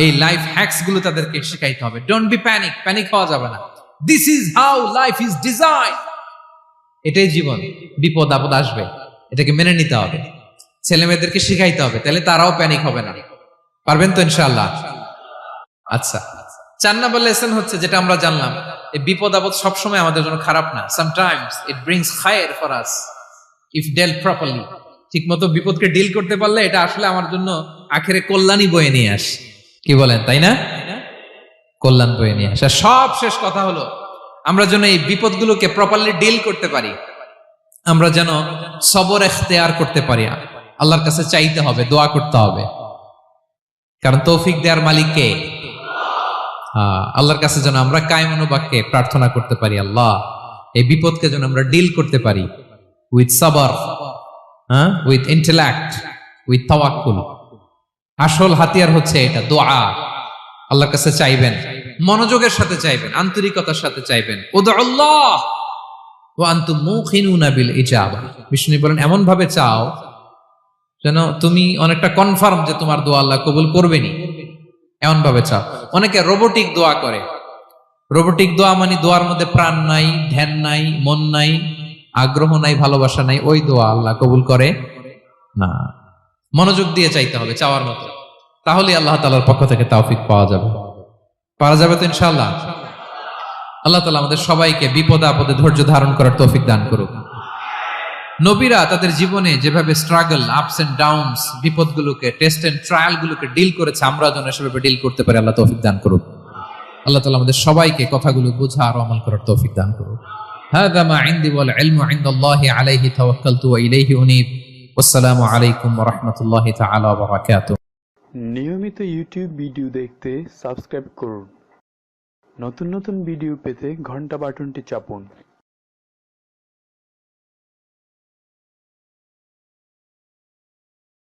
এই লাইফ হ্যাকস গুলো তাদেরকে শেখাইতে হবে। ডোন্ট বি প্যানিক, প্যানিক হওয়া যাবে না। This is how life is design, এটাই জীবন। বিপদ আপদ আসবে, এটাকে মেনে নিতে হবে, ছেলে মেয়েদেরকে শিখাইতে হবে, তাহলে তারাও প্যানিক হবে না। পারবেন তো ইনশাআল্লাহ? আচ্ছা, 4 নাম্বার লেসন হচ্ছে যেটা আমরা জানলাম, এই বিপদ আপদ সবসময় আমাদের জন্য খারাপ না। সামটাইমস ইট ব্রিংস খায়ের for us if dealt properly. ঠিক মতো বিপদকে ডিল করতে পারলে এটা আসলে আমার জন্য আখেরে কল্যাণই বয়ে নিয়ে আসে। কি বলেন, তাই না? কল্যাণ বয়ে নিয়ে আসে। সব শেষ কথা হলো আমরা যেন এই বিপদগুলোকে প্রপারলি ডিল করতে পারি, আমরা যেন সবর এখতিয়ার করতে পারি, আল্লাহর কাছে চাইতে হবে, দোয়া করতে হবে, কারণ তৌফিক দেওয়ার মালিক কে? আল্লাহর কাছে যেন আমরা কায়মনোবাক্যে প্রার্থনা করতে পারি, আল্লাহ এই বিপদকে যেন আমরা ডিল করতে পারি উইথ সাবর, উইথ ইন্টেলেক্ট, উইথ তাওয়াক্কুল। আসল হাতিয়ার হচ্ছে এটা, দোয়া। আল্লাহর কাছে চাইবেন, মনোযোগের সাথে চাইবেন, আন্তরিকতার সাথে চাইবেন। উদউল্লাহ ওয়া আনতুম মুকিনুনা বিল ইজাবা। বিষ্ণু বলেন এমন ভাবে চাও যেন তুমি অনেকটা কনফার্ম যে তোমার দোয়া আল্লাহ কবুল করবেনই, এমন ভাবে চাও। অনেকে রোবোটিক দোয়া করে। রোবোটিক দোয়া মানে দোয়ার মধ্যে প্রাণ নাই, ধ্যান নাই, মন নাই, আগ্রহ নাই, ভালোবাসা নাই। ওই দোয়া আল্লাহ কবুল করে না। মনোযোগ দিয়ে চাইতে হবে চাওয়ার মতো, তাহলে আল্লাহ তাআলার পক্ষ থেকে তৌফিক পাওয়া যাবে। পারা যাবে তো ইনশাআল্লাহ। আল্লাহ তাআলা আমাদের সবাইকে বিপদে আপদে ধৈর্য ধারণ করার তৌফিক দান করুক। নবীরা তাদের জীবনে যেভাবে স্ট্রাগল, আপস এন্ড ডাউনস, বিপদগুলোকে, টেস্ট এন্ড ট্রায়াল গুলোকে ডিল করেছে, আমরা যেন সেভাবে ডিল করতে পারি। আল্লাহ তৌফিক দান করুক। আল্লাহ তাআলা আমাদের সবাইকে কথাগুলো বোঝা আর আমল করার তৌফিক দান করুক। হাযা মা ইনদি ওয়াল ইলমু ইনদাল্লাহি আলাইহি তাওয়াক্কালতু ওয়া ইলাইহি উনীব। আসসালামু আলাইকুম ওয়া রাহমাতুল্লাহি তাআলা ওয়া বারাকাতুহু। নিয়মিত ইউটিউব ভিডিও দেখতে সাবস্ক্রাইব করুন। নতুন নতুন ভিডিও পেতে ঘন্টা বাটনটি চাপুন।